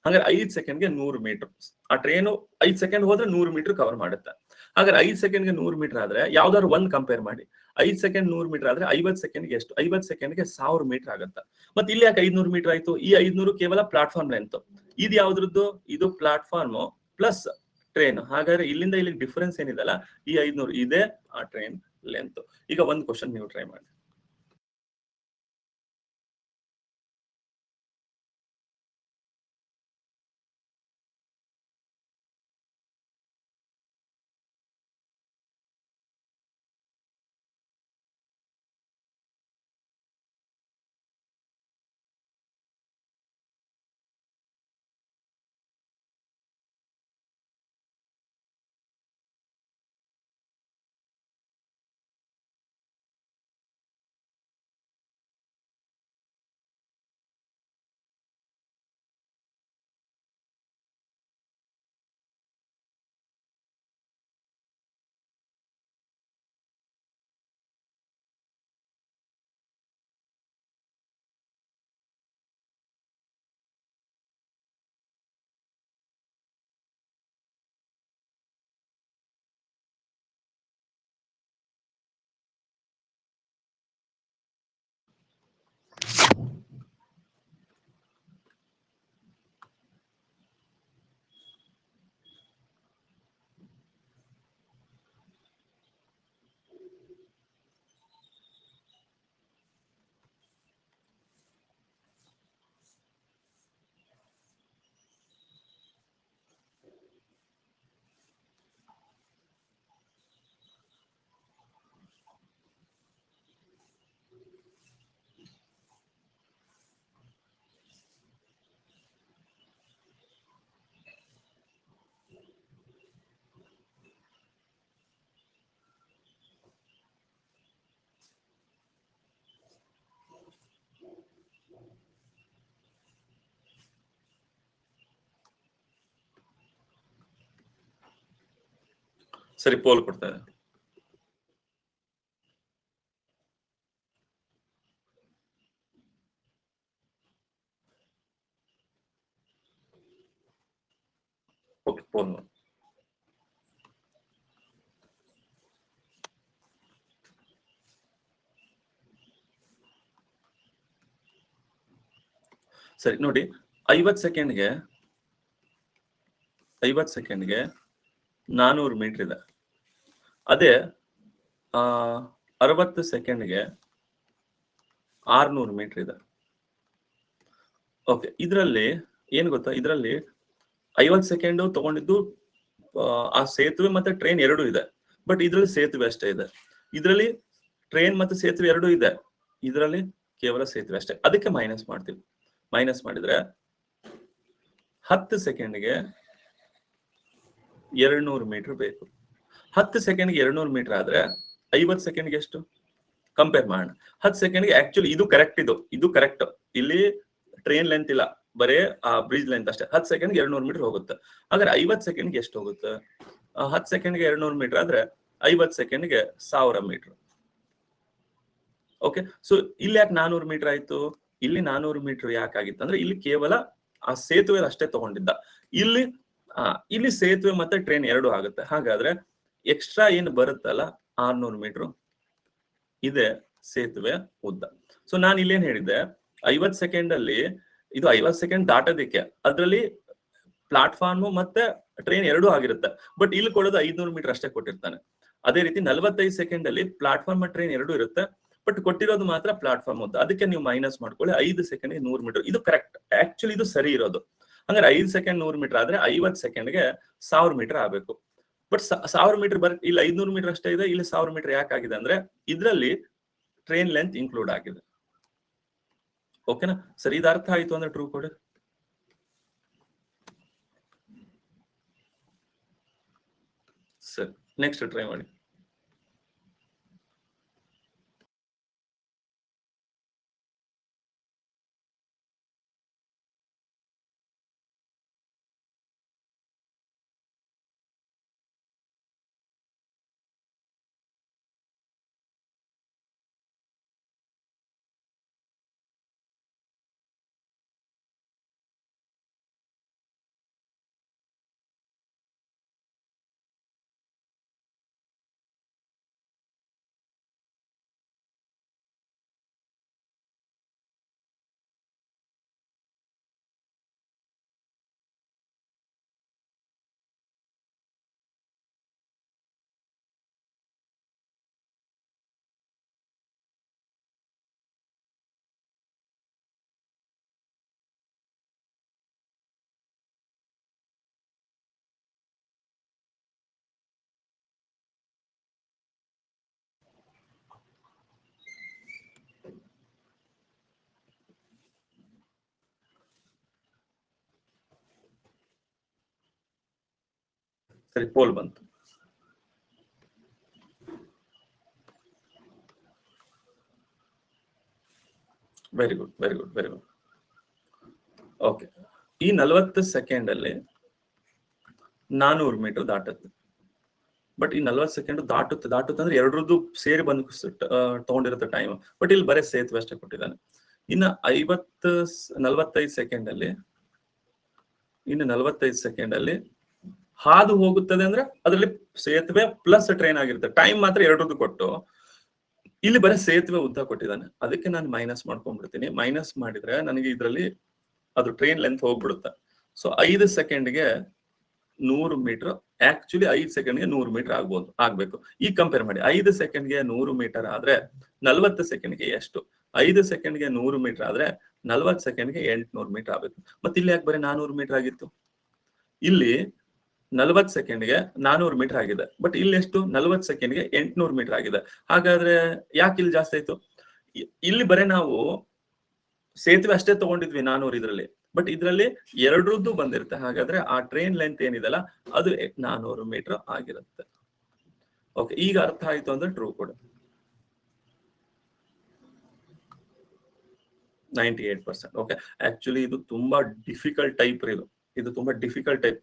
ಹಾಗಾದ್ರೆ 5 ಸೆಕೆಂಡ್ಗೆ 100 ಮೀಟರ್. ಆ ಟ್ರೈನು 5 ಸೆಕೆಂಡ್ ಹೋದ್ರೆ 100 ಮೀಟರ್ ಕವರ್ ಮಾಡುತ್ತೆ. ಹಾಗಾದ್ರೆ 5 ಸೆಕೆಂಡ್ಗೆ 100 ಮೀಟರ್ ಆದ್ರೆ ಯಾವ್ದಾದ್ರು ಒಂದ್ ಕಂಪೇರ್ ಮಾಡಿ. 5 ಸೆಕೆಂಡ್ 100 ಮೀಟರ್ ಆದ್ರೆ 50 ಸೆಕೆಂಡ್ಗೆ ಎಷ್ಟು? 50 ಸೆಕೆಂಡ್ಗೆ 1000 ಮೀಟರ್ ಆಗುತ್ತೆ. ಮತ್ತೆ ಇಲ್ಲಿ ಯಾಕೆ 500 ಮೀಟರ್ ಆಯ್ತು? ಈ 500 ಕೇವಲ ಪ್ಲಾಟ್ಫಾರ್ಮ್ ಲೆಂತ್. ಇದು ಯಾವ್ದ್ರದ್ದು? ಇದು ಪ್ಲಾಟ್ಫಾರ್ಮ್ ಪ್ಲಸ್ ಟ್ರೈನ್. ಹಾಗಾದ್ರೆ ಇಲ್ಲಿಂದ ಇಲ್ಲಿಗೆ ಡಿಫರೆನ್ಸ್ ಏನಿದೆಲ್ಲ ಈ 500 ಇದೆ ಆ ಟ್ರೈನ್ ಲೆಂತ್. ಈಗ ಒಂದ್ ಕ್ವಶನ್ ನೀವು ಟ್ರೈ ಮಾಡಿ. ಸರಿ, ಪೋಲ್ ಕೊಡ್ತಾ ಇದೆ. ಓಕೆ, ಪೋಲ್ ಸರಿ ನೋಡಿ. 50 ಸೆಕೆಂಡ್ಗೆ 400 ಮೀಟರ್ ಇದೆ. ಅದೇ 60 ಸೆಕೆಂಡ್ಗೆ 600 ಮೀಟರ್ ಇದೆ. ಓಕೆ, ಇದರಲ್ಲಿ ಏನ್ ಗೊತ್ತಾ, ಇದರಲ್ಲಿ 50 ಸೆಕೆಂಡ್ ತಗೊಂಡಿದ್ದು ಆ ಸೇತುವೆ ಮತ್ತೆ ಟ್ರೈನ್ ಎರಡೂ ಇದೆ. ಬಟ್ ಇದರಲ್ಲಿ ಸೇತುವೆ ಅಷ್ಟೇ ಇದೆ. ಇದರಲ್ಲಿ ಟ್ರೈನ್ ಮತ್ತೆ ಸೇತುವೆ ಎರಡೂ ಇದೆ, ಇದರಲ್ಲಿ ಕೇವಲ ಸೇತುವೆ ಅಷ್ಟೇ. ಅದಕ್ಕೆ ಮೈನಸ್ ಮಾಡ್ತೀವಿ. ಮೈನಸ್ ಮಾಡಿದ್ರೆ 10 ಸೆಕೆಂಡ್ಗೆ 200 ಮೀಟರ್ ಬೇಕು. 10 ಸೆಕೆಂಡ್ಗೆ 200 ಮೀಟರ್ ಆದ್ರೆ 50 ಸೆಕೆಂಡ್ಗೆ ಎಷ್ಟು ಕಂಪೇರ್ ಮಾಡೋಣ. 10 ಸೆಕೆಂಡ್ಗೆ ಆಕ್ಚುಲಿ ಇದು ಕರೆಕ್ಟ್, ಇದು ಕರೆಕ್ಟ್. ಇಲ್ಲಿ ಟ್ರೈನ್ ಲೆಂತ್ ಇಲ್ಲ, ಬರೇ ಆ ಬ್ರಿಡ್ಜ್ ಲೆಂತ್ ಅಷ್ಟೇ. 10 ಸೆಕೆಂಡ್ಗೆ 200 ಮೀಟರ್ ಹೋಗುತ್ತೆ. ಹಾಗಾದ್ರೆ 50 ಸೆಕೆಂಡ್ಗೆ ಎಷ್ಟು ಹೋಗುತ್ತೆ? 10 ಸೆಕೆಂಡ್ಗೆ 200 ಮೀಟರ್ ಆದ್ರೆ 50 ಸೆಕೆಂಡ್ಗೆ 1000 ಮೀಟರ್. ಓಕೆ, ಸೊ ಇಲ್ಲಿ ಯಾಕೆ 400 ಮೀಟರ್ ಆಯ್ತು? ಇಲ್ಲಿ 400 ಮೀಟರ್ ಯಾಕಾಗಿತ್ತು ಅಂದ್ರೆ ಇಲ್ಲಿ ಕೇವಲ ಆ ಸೇತುವೆ ಅಷ್ಟೇ ತಗೊಂಡಿದ್ದ. ಇಲ್ಲಿ ಸೇತುವೆ ಮತ್ತೆ ಟ್ರೈನ್ ಎರಡು ಆಗುತ್ತೆ. ಹಾಗಾದ್ರೆ ಎಕ್ಸ್ಟ್ರಾ ಏನು ಬರುತ್ತಲ್ಲ 600 ಮೀಟರ್ ಇದೆ ಸೇತುವೆ ಉದ್ದ. ಸೊ ನಾನು ಇಲ್ಲೇನ್ ಹೇಳಿದ್ದೆ, 50 ಸೆಕೆಂಡ್ ಅಲ್ಲಿ ಇದು 50 ಸೆಕೆಂಡ್ ದಾಟೋದಿಕ್ಕೆ ಅದರಲ್ಲಿ ಪ್ಲಾಟ್ಫಾರ್ಮ್ ಮತ್ತೆ ಟ್ರೈನ್ ಎರಡೂ ಆಗಿರುತ್ತೆ. ಬಟ್ ಇಲ್ಲಿ ಕೊಡೋದು 500 ಮೀಟರ್ ಅಷ್ಟೇ ಕೊಟ್ಟಿರ್ತಾನೆ. ಅದೇ ರೀತಿ 45 ಸೆಕೆಂಡ್ ಅಲ್ಲಿ ಪ್ಲಾಟ್ಫಾರ್ಮ್ ಮತ್ತು ಟ್ರೈನ್ ಎರಡೂ ಇರುತ್ತೆ, ಬಟ್ ಕೊಟ್ಟಿರೋದು ಮಾತ್ರ ಪ್ಲಾಟ್ಫಾರ್ಮ್ ಉದ್ದ. ಅದಕ್ಕೆ ನೀವು ಮೈನಸ್ ಮಾಡ್ಕೊಳ್ಳಿ. 5 ಸೆಕೆಂಡ್ಗೆ 100 ಮೀಟರ್, ಇದು ಕರೆಕ್ಟ್. ಆಕ್ಚುಲಿ ಇದು ಸರಿ ಇರೋದು. ಹಂಗಾರೆ 5 ಸೆಕೆಂಡ್ 100 ಮೀಟರ್ ಆದ್ರೆ 50 ಸೆಕೆಂಡ್ಗೆ 1000 ಮೀಟರ್ ಆಗ್ಬೇಕು. ಬಟ್ 1000 ಮೀಟರ್ ಇಲ್ಲಿ 500 ಮೀಟರ್ ಅಷ್ಟೇ ಇದೆ. ಇಲ್ಲಿ 1000 ಮೀಟರ್ ಯಾಕಾಗಿದೆ ಅಂದ್ರೆ ಇದರಲ್ಲಿ ಟ್ರೈನ್ ಲೆಂತ್ ಇನ್ಕ್ಲೂಡ್ ಆಗಿದೆ. ಓಕೆನಾ ಸರಿ, ಇದು ಅರ್ಥ ಆಯ್ತು ಅಂದ್ರೆ ಟ್ರೂ ಕೊಡಿ. ಸರಿ, ನೆಕ್ಸ್ಟ್ ಟ್ರೈ ಮಾಡಿ. ಸರಿ, ಪೋಲ್ ಬಂತು. Very good, very good, very good. Okay, ಈ 40 ಸೆಕೆಂಡ್ ಅಲ್ಲಿ 400 ಮೀಟರ್ ದಾಟುತ್ತೆ. ಬಟ್ ಈ 40 ಸೆಕೆಂಡ್ ದಾಟುತ್ತೆ ಅಂದ್ರೆ ಎರಡರದ್ದು ಸೇರಿ ಬಂದು ತಗೊಂಡಿರುತ್ತೆ ಟೈಮ್. ಬಟ್ ಇಲ್ಲಿ ಬರೀ ಸೇತುವೆ ಅಷ್ಟೇ ಕೊಟ್ಟಿದ್ದಾನೆ. ಇನ್ನು 45 ಸೆಕೆಂಡ್ ಅಲ್ಲಿ ಹಾದು ಹೋಗುತ್ತದೆ ಅಂದ್ರೆ ಅದರಲ್ಲಿ ಸೇತುವೆ ಪ್ಲಸ್ ಟ್ರೈನ್ ಆಗಿರುತ್ತೆ. ಟೈಮ್ ಮಾತ್ರ ಎರಡರದ್ದು ಕೊಟ್ಟು ಇಲ್ಲಿ ಬರೀ ಸೇತುವೆ ಉದ್ದ ಕೊಟ್ಟಿದ್ದಾನೆ. ಅದಕ್ಕೆ ನಾನು ಮೈನಸ್ ಮಾಡ್ಕೊಂಡ್ಬಿಡ್ತೀನಿ. ಮೈನಸ್ ಮಾಡಿದ್ರೆ ನನಗೆ ಇದರಲ್ಲಿ ಅದು ಟ್ರೈನ್ ಲೆಂತ್ ಹೋಗ್ಬಿಡುತ್ತೆ. ಸೊ 5 ಸೆಕೆಂಡ್ಗೆ 100 ಮೀಟರ್, ಆಕ್ಚುಲಿ 5 ಸೆಕೆಂಡ್ಗೆ 100 ಮೀಟರ್ ಆಗ್ಬೇಕು. ಈಗ ಕಂಪೇರ್ ಮಾಡಿ. 5 ಸೆಕೆಂಡ್ಗೆ 100 ಮೀಟರ್ ಆದ್ರೆ 40 ಸೆಕೆಂಡ್ಗೆ ಎಷ್ಟು? 5 ಸೆಕೆಂಡ್ಗೆ 100 ಮೀಟರ್ ಆದ್ರೆ 40 ಸೆಕೆಂಡ್ಗೆ 800 ಮೀಟರ್ ಆಗ್ಬೇಕು. ಮತ್ತೆ ಇಲ್ಲಿ ಯಾಕೆ ಬರೀ 400 ಮೀಟರ್ ಆಗಿತ್ತು? ಇಲ್ಲಿ 40 ಸೆಕೆಂಡ್ಗೆ 400 ಮೀಟರ್ ಆಗಿದೆ, ಬಟ್ ಇಲ್ಲಿ ಎಷ್ಟು? 40 ಸೆಕೆಂಡ್ಗೆ 800 ಮೀಟರ್ ಆಗಿದೆ. ಹಾಗಾದ್ರೆ ಯಾಕೆ ಇಲ್ಲಿ ಜಾಸ್ತಿ ಆಯ್ತು? ಇಲ್ಲಿ ಬರೀ ನಾವು ಸೇತುವೆ ಅಷ್ಟೇ ತಗೊಂಡಿದ್ವಿ 400 ಇದರಲ್ಲಿ, ಬಟ್ ಇದರಲ್ಲಿ ಎರಡರದ್ದು ಬಂದಿರುತ್ತೆ. ಹಾಗಾದ್ರೆ ಆ ಟ್ರೈನ್ ಲೆಂತ್ ಏನಿದೆಲ್ಲ ಅದು 400 ಮೀಟರ್ ಆಗಿರುತ್ತೆ. ಓಕೆ, ಈಗ ಅರ್ಥ ಆಯ್ತು ಅಂದ್ರೆ ಟ್ರೂ ಕೊಡು. 98%. ಓಕೆ, ಆಕ್ಚುಲಿ ಇದು ತುಂಬಾ ಡಿಫಿಕಲ್ಟ್ ಟೈಪ್. ಇದು ತುಂಬಾ ಡಿಫಿಕಲ್ಟ್ ಟೈಪ್.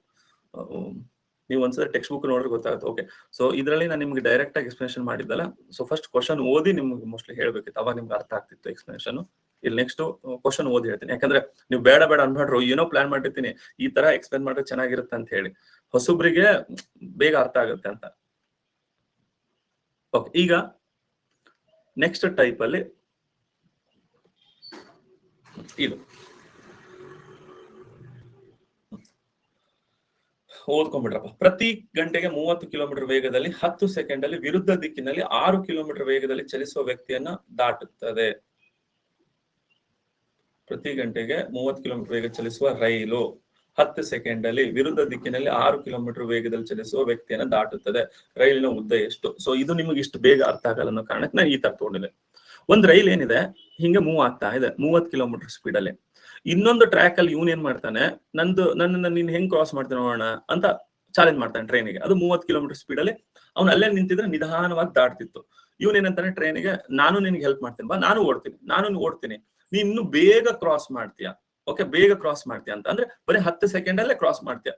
ನೀವು ಒಂದ್ಸಲ ಟೆಕ್ಸ್ಟ್ ಬುಕ್ ನೋಡಿದ್ರೆ ಗೊತ್ತಾಗುತ್ತೆ. ಓಕೆ, ಸೊ ಇದರಲ್ಲಿ ನಾನು ನಿಮ್ಗೆ ಡೈರೆಕ್ಟ್ ಆಗಿ ಎಕ್ಸ್ಪ್ಲನೇಷನ್ ಮಾಡಿದ್ದಲ್ಲ. ಸೊ ಫಸ್ಟ್ ಕ್ವಶನ್ ಓದಿ ನಿಮ್ಗೆ ಮೋಸ್ಟ್ಲಿ ಹೇಳ್ಬೇಕಿತ್ತು, ಅವಾಗ ನಿಮ್ಗೆ ಅರ್ಥ ಆಗ್ತಿತ್ತು ಎಕ್ಸ್ಪ್ಲನೇಷನ್. ಇಲ್ಲಿ ನೆಕ್ಸ್ಟ್ ಕ್ವಶನ್ ಓದಿ ಹೇಳ್ತೀನಿ, ಯಾಕಂದ್ರೆ ನೀವು ಬೇಡ ಅನ್ಬೇಡ್ರು, ಏನೋ ಪ್ಲಾನ್ ಮಾಡಿರ್ತೀನಿ ಈ ತರ ಎಕ್ಸ್ಪ್ಲೇನ್ ಮಾಡಿದ್ರೆ ಚೆನ್ನಾಗಿರುತ್ತೆ ಅಂತ ಹೇಳಿ, ಹೊಸಬ್ರಿಗೆ ಬೇಗ ಅರ್ಥ ಆಗುತ್ತೆ ಅಂತ. ಓಕೆ, ಈಗ ನೆಕ್ಸ್ಟ್ ಟೈಪ್ ಅಲ್ಲಿ ಇದು ಓದ್ಕೊಂಡ್ಬಿಡ್ರಪ್ಪ. ಪ್ರತಿ ಗಂಟೆಗೆ 30 ಕಿಲೋಮೀಟರ್ ವೇಗದಲ್ಲಿ 10 ಸೆಕೆಂಡ್ ಅಲ್ಲಿ ವಿರುದ್ಧ ದಿಕ್ಕಿನಲ್ಲಿ 6 ಕಿಲೋಮೀಟರ್ ವೇಗದಲ್ಲಿ ಚಲಿಸುವ ವ್ಯಕ್ತಿಯನ್ನ ದಾಟುತ್ತದೆ. ಪ್ರತಿ ಗಂಟೆಗೆ 30 ಕಿಲೋಮೀಟರ್ ವೇಗ ಚಲಿಸುವ ರೈಲು 10 ಸೆಕೆಂಡ್ ಅಲ್ಲಿ ವಿರುದ್ಧ ದಿಕ್ಕಿನಲ್ಲಿ 6 ಕಿಲೋಮೀಟರ್ ವೇಗದಲ್ಲಿ ಚಲಿಸುವ ವ್ಯಕ್ತಿಯನ್ನ ದಾಟುತ್ತದೆ. ರೈಲಿನ ಉದ್ದ ಎಷ್ಟು? ಸೊ ಇದು ನಿಮಗೆ ಇಷ್ಟು ಬೇಗ ಅರ್ಥ ಆಗಲ್ಲ ಅನ್ನೋ ಕಾರಣಕ್ಕೆ ನಾನು ಈ ತರ ತಗೊಂಡಿದ್ದೆ. ಒಂದ್ ರೈಲ್ ಏನಿದೆ ಹಿಂಗೆ ಮೂವ್ ಆಗ್ತಾ ಇದೆ 30 ಕಿಲೋಮೀಟರ್ ಸ್ಪೀಡ್ ಅಲ್ಲಿ. ಇನ್ನೊಂದು ಟ್ರ್ಯಾಕ್ ಅಲ್ಲಿ ಇವನ್ ಏನ್ ಮಾಡ್ತಾನೆ, ನನ್ನನ್ನ ನೀನ್ ಹೆಂಗ್ ಕ್ರಾಸ್ ಮಾಡ್ತಾನೆ ನೋಡೋಣ ಅಂತ ಚಾಲೆಂಜ್ ಮಾಡ್ತಾನೆ ಟ್ರೈನಿಗೆ. ಅದು 30 ಕಿಲೋಮೀಟರ್ ಸ್ಪೀಡ್ ಅಲ್ಲಿ ಅವ್ನು ಅಲ್ಲೇ ನಿಂತಿದ್ರೆ ನಿಧಾನವಾಗಿ ದಾಟ್ತಿತ್ತು. ಇವನ್ ಏನಂತಾನೆ ಟ್ರೈನಿಗೆ, ನಾನು ನಿನ್ಗೆ ಹೆಲ್ಪ್ ಮಾಡ್ತೀನಿ ಬಾ, ನಾನು ಓಡ್ತೀನಿ, ನೀನ್ ಇನ್ನು ಬೇಗ ಕ್ರಾಸ್ ಮಾಡ್ತೀಯಾ. ಓಕೆ, ಬೇಗ ಕ್ರಾಸ್ ಮಾಡ್ತೀಯ ಅಂತ ಅಂದ್ರೆ ಬರೀ 10 ಸೆಕೆಂಡ್ ಅಲ್ಲೇ ಕ್ರಾಸ್ ಮಾಡ್ತೀಯ.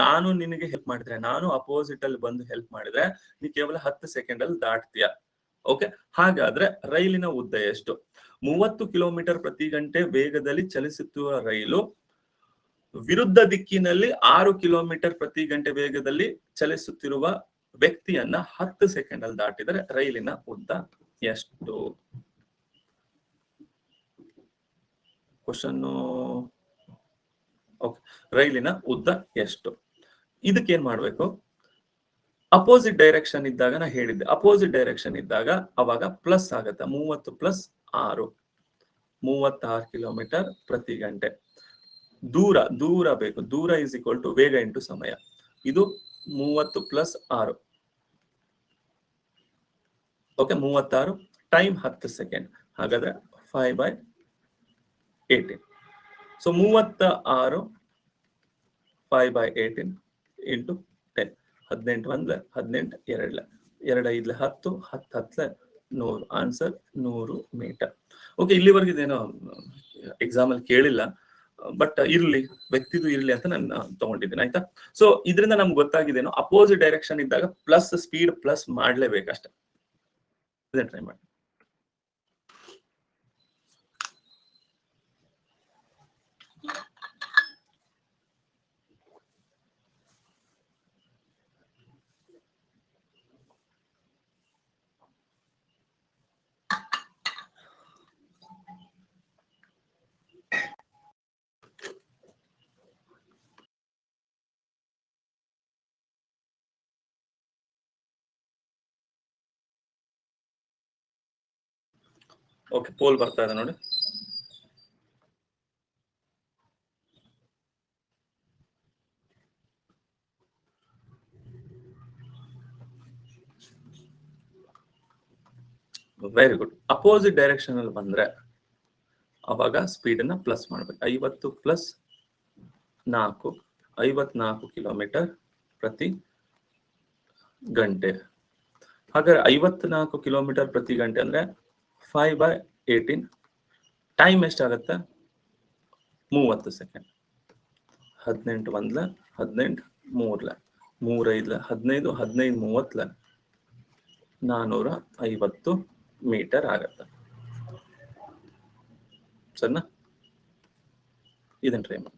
ನಾನು ನಿನಗೆ ಹೆಲ್ಪ್ ಮಾಡಿದ್ರೆ, ನಾನು ಅಪೋಸಿಟ್ ಅಲ್ಲಿ ಬಂದು ಹೆಲ್ಪ್ ಮಾಡಿದ್ರೆ ನೀ ಕೇವಲ 10 ಸೆಕೆಂಡ್ ಅಲ್ಲಿ ದಾಟ್ತೀಯ. ಓಕೆ, ಹಾಗಾದ್ರೆ ರೈಲಿನ ಉದ್ದ ಎಷ್ಟು? 30 ಕಿಲೋಮೀಟರ್ ಪ್ರತಿ ಗಂಟೆ ವೇಗದಲ್ಲಿ ಚಲಿಸುತ್ತಿರುವ ರೈಲು ವಿರುದ್ಧ ದಿಕ್ಕಿನಲ್ಲಿ 6 ಕಿಲೋಮೀಟರ್ ಪ್ರತಿ ಗಂಟೆ ವೇಗದಲ್ಲಿ ಚಲಿಸುತ್ತಿರುವ ವ್ಯಕ್ತಿಯನ್ನ 10 ಸೆಕೆಂಡ್ ಅಲ್ಲಿ ದಾಟಿದರೆ ರೈಲಿನ ಉದ್ದ ಎಷ್ಟು? ಕ್ವಶನ್. ಓಕೆ, ರೈಲಿನ ಉದ್ದ ಎಷ್ಟು? ಇದಕ್ಕೇನ್ ಮಾಡ್ಬೇಕು? ಅಪೋಸಿಟ್ ಡೈರೆಕ್ಷನ್ ಇದ್ದಾಗ ನಾ ಹೇಳಿದ್ದೆ, ಅಪೋಸಿಟ್ ಡೈರೆಕ್ಷನ್ ಇದ್ದಾಗ ಅವಾಗ ಪ್ಲಸ್ ಆಗತ್ತೆ. 30 ಪ್ಲಸ್ 6 36 ಕಿಲೋಮೀಟರ್ ಪ್ರತಿ ಗಂಟೆ. ದೂರ ಬೇಕು, ದೂರ ಇಸ್ ಈಕ್ವಲ್ ಟು ವೇಗ ಇಂಟು ಸಮಯ. ಇದು 30 ಪ್ಲಸ್ 6. ಓಕೆ, 36 ಟೈಮ್ 10 ಸೆಕೆಂಡ್, ಹಾಗಾದ್ರೆ 5/18. So 36 5/18 into 10. 18 1 18 2 2 5 10 10 10 100. Answer 100 metre. Okay, ಇಲ್ಲಿವರೆಗೆ ಇದೇನೋ ಎಕ್ಸಾಮ್ ಅಲ್ಲಿ ಕೇಳಿಲ್ಲ, ಬಟ್ ಇರ್ಲಿ, ವ್ಯಕ್ತಿದು ಇರ್ಲಿ ಅಂತ ನಾನು ತಗೊಂಡಿದ್ದೀನಿ. ಆಯ್ತಾ? ಸೊ ಇದರಿಂದ ನಮ್ಗೆ ಗೊತ್ತಾಗಿದ್ದೇನೋ, ಅಪೋಸಿಟ್ ಡೈರೆಕ್ಷನ್ ಇದ್ದಾಗ ಪ್ಲಸ್ ಸ್ಪೀಡ್ ಪ್ಲಸ್ ಮಾಡ್ಲೇಬೇಕಷ್ಟೇ. ಟ್ರೈ ಮಾಡಿ. ಓಕೆ, ಪೋಲ್ ಬರ್ತಾ ಇದೆ ನೋಡಿ. Very good. ಅಪೋಸಿಟ್ ಡೈರೆಕ್ಷನ್ ಅಲ್ಲಿ ಬಂದ್ರೆ ಅವಾಗ ಸ್ಪೀಡ್ ಅನ್ನ ಪ್ಲಸ್ ಮಾಡ್ಬೇಕು. 50 ಪ್ಲಸ್ 4 54 ಕಿಲೋಮೀಟರ್ ಪ್ರತಿ ಗಂಟೆ. ಹಾಗಾದ್ರೆ 54 ಕಿಲೋಮೀಟರ್ ಪ್ರತಿ ಗಂಟೆ ಅಂದ್ರೆ 5/18. ಟೈಮ್ ಎಷ್ಟಾಗತ್ತೆ? 30 ಸೆಕೆಂಡ್. 18 1 18 3 3 5 15 15 30 450 ಮೀಟರ್ ಆಗತ್ತೆ. ಸರಿನಾ? ಇದನ್ನ ಟ್ರೈ ಮಾಡಿ.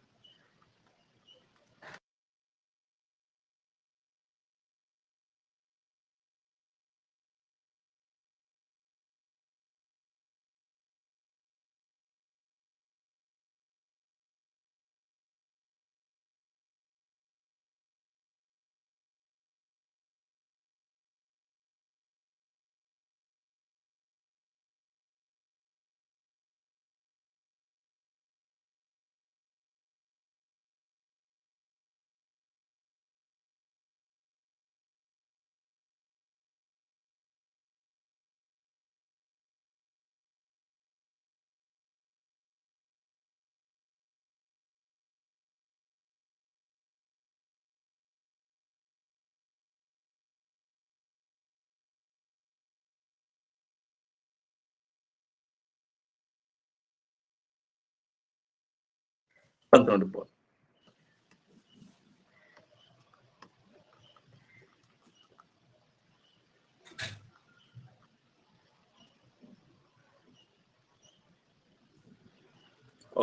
ಬಂತು ನೋಡಿ.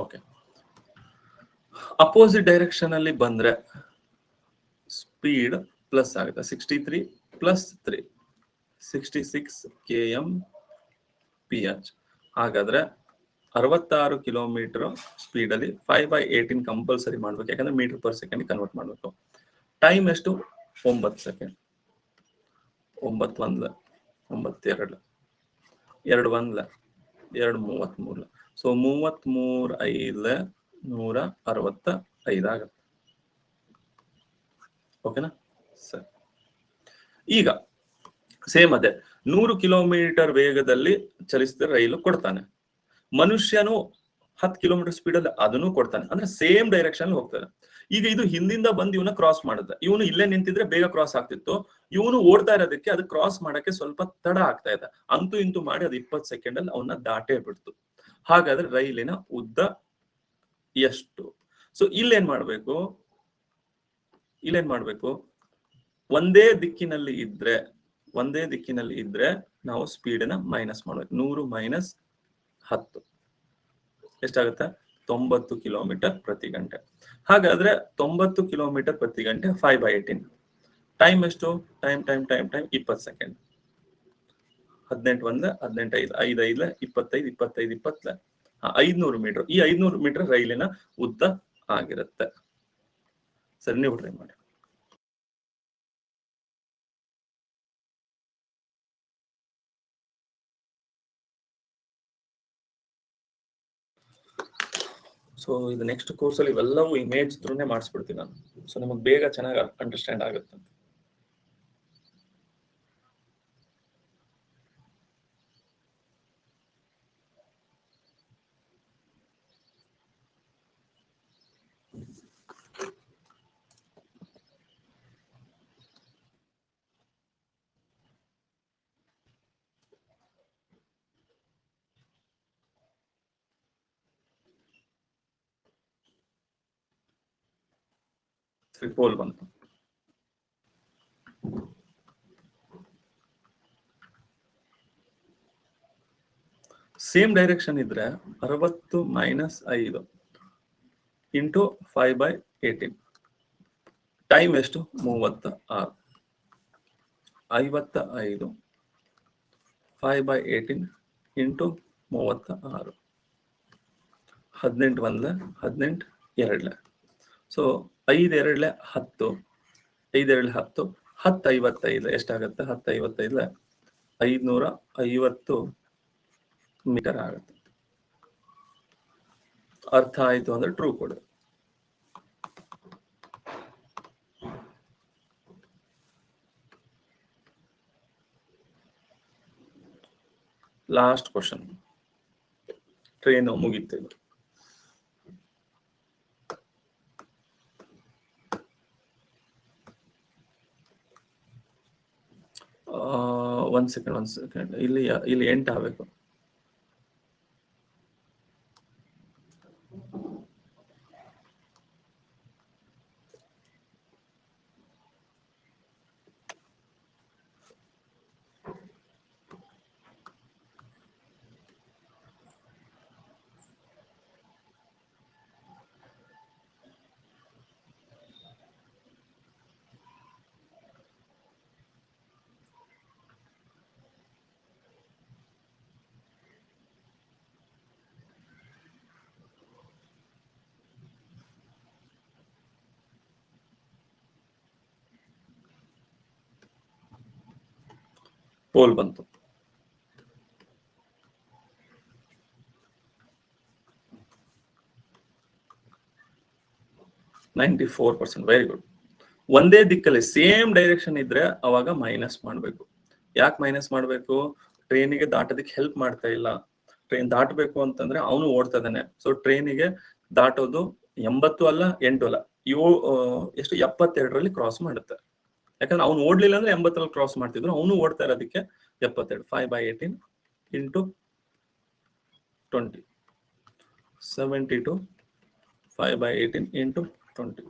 ಓಕೆ, ಅಪೋಸಿಟ್ ಡೈರೆಕ್ಷನ್ ಅಲ್ಲಿ ಬಂದ್ರೆ ಸ್ಪೀಡ್ ಪ್ಲಸ್ ಆಗುತ್ತೆ. 63 ಪ್ಲಸ್ 3 66 kmph. ಹಾಗಾದ್ರೆ 66 ಕಿಲೋಮೀಟರ್ ಸ್ಪೀಡ್ ಅಲ್ಲಿ 5/18 ಕಂಪಲ್ಸರಿ ಮಾಡ್ಬೇಕು, ಯಾಕಂದ್ರೆ ಮೀಟರ್ ಪರ್ ಸೆಕೆಂಡ್ ಕನ್ವರ್ಟ್ ಮಾಡ್ಬೇಕು. ಟೈಮ್ ಎಷ್ಟು? 9 ಸೆಕೆಂಡ್. 9 1 9 2 2 1 2 33. ಸೊ 33 5 165 ಆಗುತ್ತೆ. ಓಕೆನಾ ಸರಿ. ಈಗ ಸೇಮ್ ಅದೇ 100 ಕಿಲೋಮೀಟರ್ ವೇಗದಲ್ಲಿ ಚಲಿಸಿದ ರೈಲು ಕೊಡ್ತಾನೆ. ಮನುಷ್ಯನು 10 ಕಿಲೋಮೀಟರ್ ಸ್ಪೀಡ್ ಅಲ್ಲಿ ಅದನ್ನು ಕೊಡ್ತಾನೆ, ಅಂದ್ರೆ ಸೇಮ್ ಡೈರೆಕ್ಷನ್ ಹೋಗ್ತಾನೆ. ಈಗ ಇದು ಹಿಂದಿಂದ ಬಂದು ಇವನ ಕ್ರಾಸ್ ಮಾಡುತ್ತೆ. ಇವನು ಇಲ್ಲೇ ನಿಂತಿದ್ರೆ ಬೇಗ ಕ್ರಾಸ್ ಆಗ್ತಿತ್ತು, ಇವನು ಓಡ್ತಾ ಇರೋದಕ್ಕೆ ಅದು ಕ್ರಾಸ್ ಮಾಡಕ್ಕೆ ಸ್ವಲ್ಪ ತಡ ಆಗ್ತಾ ಇದೆ. ಅಂತೂ ಇಂತೂ ಮಾಡಿ ಅದು 20 ಸೆಕೆಂಡ್ ಅಲ್ಲಿ ಅವನ್ನ ದಾಟೇ ಬಿಡ್ತು. ಹಾಗಾದ್ರೆ ರೈಲಿನ ಉದ್ದ ಎಷ್ಟು? ಸೊ ಇಲ್ಲೇನ್ ಮಾಡ್ಬೇಕು, ಒಂದೇ ದಿಕ್ಕಿನಲ್ಲಿ ಇದ್ರೆ ನಾವು ಸ್ಪೀಡ್ ಮೈನಸ್ ಮಾಡ್ಬೇಕು. 100 ಮೈನಸ್ 10 ಎಷ್ಟಾಗುತ್ತೆ? 90 ಕಿಲೋಮೀಟರ್ ಪ್ರತಿ ಗಂಟೆ. ಹಾಗಾದ್ರೆ 90 ಕಿಲೋಮೀಟರ್ ಪ್ರತಿ ಗಂಟೆ 5/18. ಟೈಮ್ ಎಷ್ಟು? Time 20 second. 18 1 18 5 5 5 25 25 20 500 ಮೀಟರ್. ಈ 500 ಮೀಟರ್ ರೈಲಿನ ಉದ್ದ ಆಗಿರುತ್ತೆ. ಸರಿ, ನೀವು ಟ್ರೈ ಮಾಡಿ. ಸೊ ಇದು ನೆಕ್ಸ್ಟ್ ಕೋರ್ಸ್ ಅಲ್ಲಿ ಇವೆಲ್ಲವೂ ಇಮೇಜ್ ಥ್ರೂನೇ ಮಾಡಿಸ್ಬಿಡ್ತೀನಿ ನಾನು. ಸೊ ನಿಮಗೆ ಬೇಗ ಚೆನ್ನಾಗಿ ಅಂಡರ್ಸ್ಟ್ಯಾಂಡ್ ಆಗುತ್ತೆ. ಪೋಲ್ ಬಂತು. ಸೇಮ್ ಡೈರೆಕ್ಷನ್ ಇದ್ರೆ 60 ಮೈನಸ್ 5 ಇಂಟು 5/18. ಟೈಮ್ ಎಷ್ಟು? 36. 55 5/18 ಇಂಟು 36. 18 1 18 2. ಸೊ 5 2 10 5 2 10 10 55 ಎಷ್ಟಾಗುತ್ತೆ? 10 55 550 ಮೀಟರ್ ಆಗುತ್ತೆ. ಅರ್ಥ ಆಯ್ತು ಅಂದ್ರೆ ಟ್ರೂ ಕೊಡು. Last question. ಟ್ರೈನ್ ಮುಗಿತು. ಒಂದ್ ಸೆಕೆಂಡ್. ಇಲ್ಲಿ ಎಂಟ್ ಆಗ್ಬೇಕು. ಪೋಲ್ ಬಂತು. Very good. ಒಂದೇ ದಿಕ್ಕಲ್ಲಿ ಸೇಮ್ ಡೈರೆಕ್ಷನ್ ಇದ್ರೆ ಅವಾಗ ಮೈನಸ್ ಮಾಡ್ಬೇಕು. ಯಾಕೆ ಮೈನಸ್ ಮಾಡ್ಬೇಕು? ಟ್ರೈನಿಗೆ ದಾಟೋದಕ್ಕೆ ಹೆಲ್ಪ್ ಮಾಡ್ತಾ ಇಲ್ಲ. ಟ್ರೈನ್ ದಾಟಬೇಕು ಅಂತಂದ್ರೆ ಅವನು ಓಡ್ತಾ ಇದ್ದಾನೆ. ಸೊ ಟ್ರೈನಿಗೆ ದಾಟೋದು 80 ಅಲ್ಲ 8 ಅಲ್ಲ, ಎಷ್ಟು 72ರಲ್ಲಿ ಕ್ರಾಸ್ ಮಾಡುತ್ತೆ. ಯಾಕಂದ್ರೆ ಅವ್ನು ಓಡ್ಲಿಲ್ಲ ಅಂದ್ರೆ 80ರಲ್ಲಿ ಕ್ರಾಸ್ ಮಾಡ್ತಿದ್ರು, ಅವನು ಓಡ್ತಾ ಇರೋದಕ್ಕೆ 72. 5/18 into 20 72. 5/18 into 20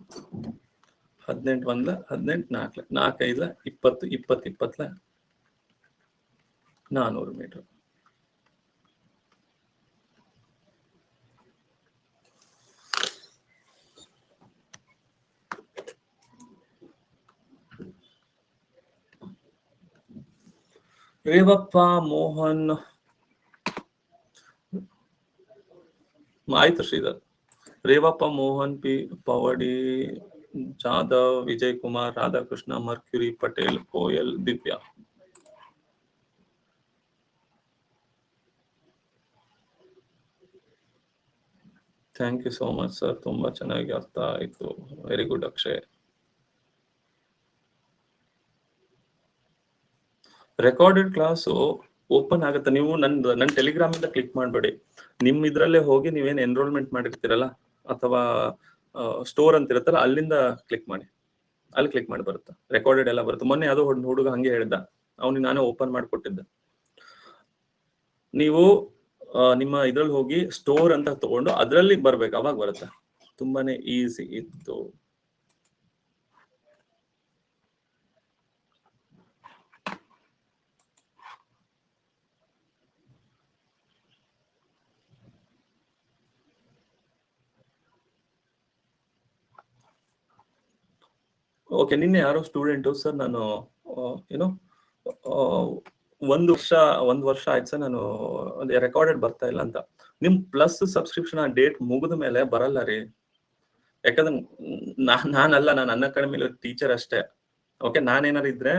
18 1 18 4 4 5 20 20 20 400 metre. Revappa Mohan ಆಯ್ತು Sridhar. Revappa Mohan P Pawadi Jadhav Vijay Kumar Radhakrishna Mercury Patel Koyal Divya. Thank you so much sir, ತುಂಬಾ ಚೆನ್ನಾಗಿ ಅರ್ಥ ಆಯ್ತು. Very good Akshay. Recorded class open ಆಗುತ್ತೆ. ನೀವು ನನ್ನ ಟೆಲಿಗ್ರಾಮ್ ಇಂದ ಕ್ಲಿಕ್ ಮಾಡಬೇಡಿ. ನಿಮ್ ಇದ್ರಲ್ಲೇ ಹೋಗಿ ನೀವೇನು ಎನ್ರೋಲ್ಮೆಂಟ್ ಮಾಡಿರ್ತೀರಲ್ಲ ಅಥವಾ ಸ್ಟೋರ್ ಅಂತ ಇರುತ್ತಲ್ಲ ಅಲ್ಲಿಂದ ಕ್ಲಿಕ್ ಮಾಡಿ. ಅಲ್ಲಿ ಕ್ಲಿಕ್ ಮಾಡಿ ಬರುತ್ತೆ, ರೆಕಾರ್ಡೆಡ್ ಎಲ್ಲ ಬರುತ್ತೆ. ಮೊನ್ನೆ ಯಾವುದೋ ಹುಡುಗ ಹಂಗೆ ಹೇಳ್ದ, ಅವನಿಗೆ ನಾನೇ ಓಪನ್ ಮಾಡಿಕೊಟ್ಟಿದ್ದೆ. ನೀವು ನಿಮ್ಮ ಇದ್ರಲ್ಲಿ ಹೋಗಿ ಸ್ಟೋರ್ ಅಂತ ತಗೊಂಡು ಅದ್ರಲ್ಲಿ ಬರ್ಬೇಕು, ಅವಾಗ ಬರುತ್ತೆ. ತುಂಬಾನೇ ಈಸಿ ಇತ್ತು. ಓಕೆ, ನಿನ್ನೆ ಯಾರೋ ಸ್ಟೂಡೆಂಟು ಸರ್ ನಾನು ಏನೋ 1 ವರ್ಷ ಆಯ್ತು ಸರ್ ನಾನು ರೆಕಾರ್ಡೆಡ್ ಬರ್ತಾ ಇಲ್ಲ ಅಂತ. ನಿಮ್ ಪ್ಲಸ್ ಸಬ್ಸ್ಕ್ರಿಪ್ಷನ್ ಆ ಡೇಟ್ ಮುಗಿದ ಮೇಲೆ ಬರಲ್ಲ ರೀ. ಯಾಕಂದ್ರೆ ನಾನಲ್ಲ, ನಾನು ಅನ್ಅಕಾಡೆಮಿ ಟೀಚರ್ ಅಷ್ಟೇ. ಓಕೆ, ನಾನೇನಾರು ಇದ್ರೆ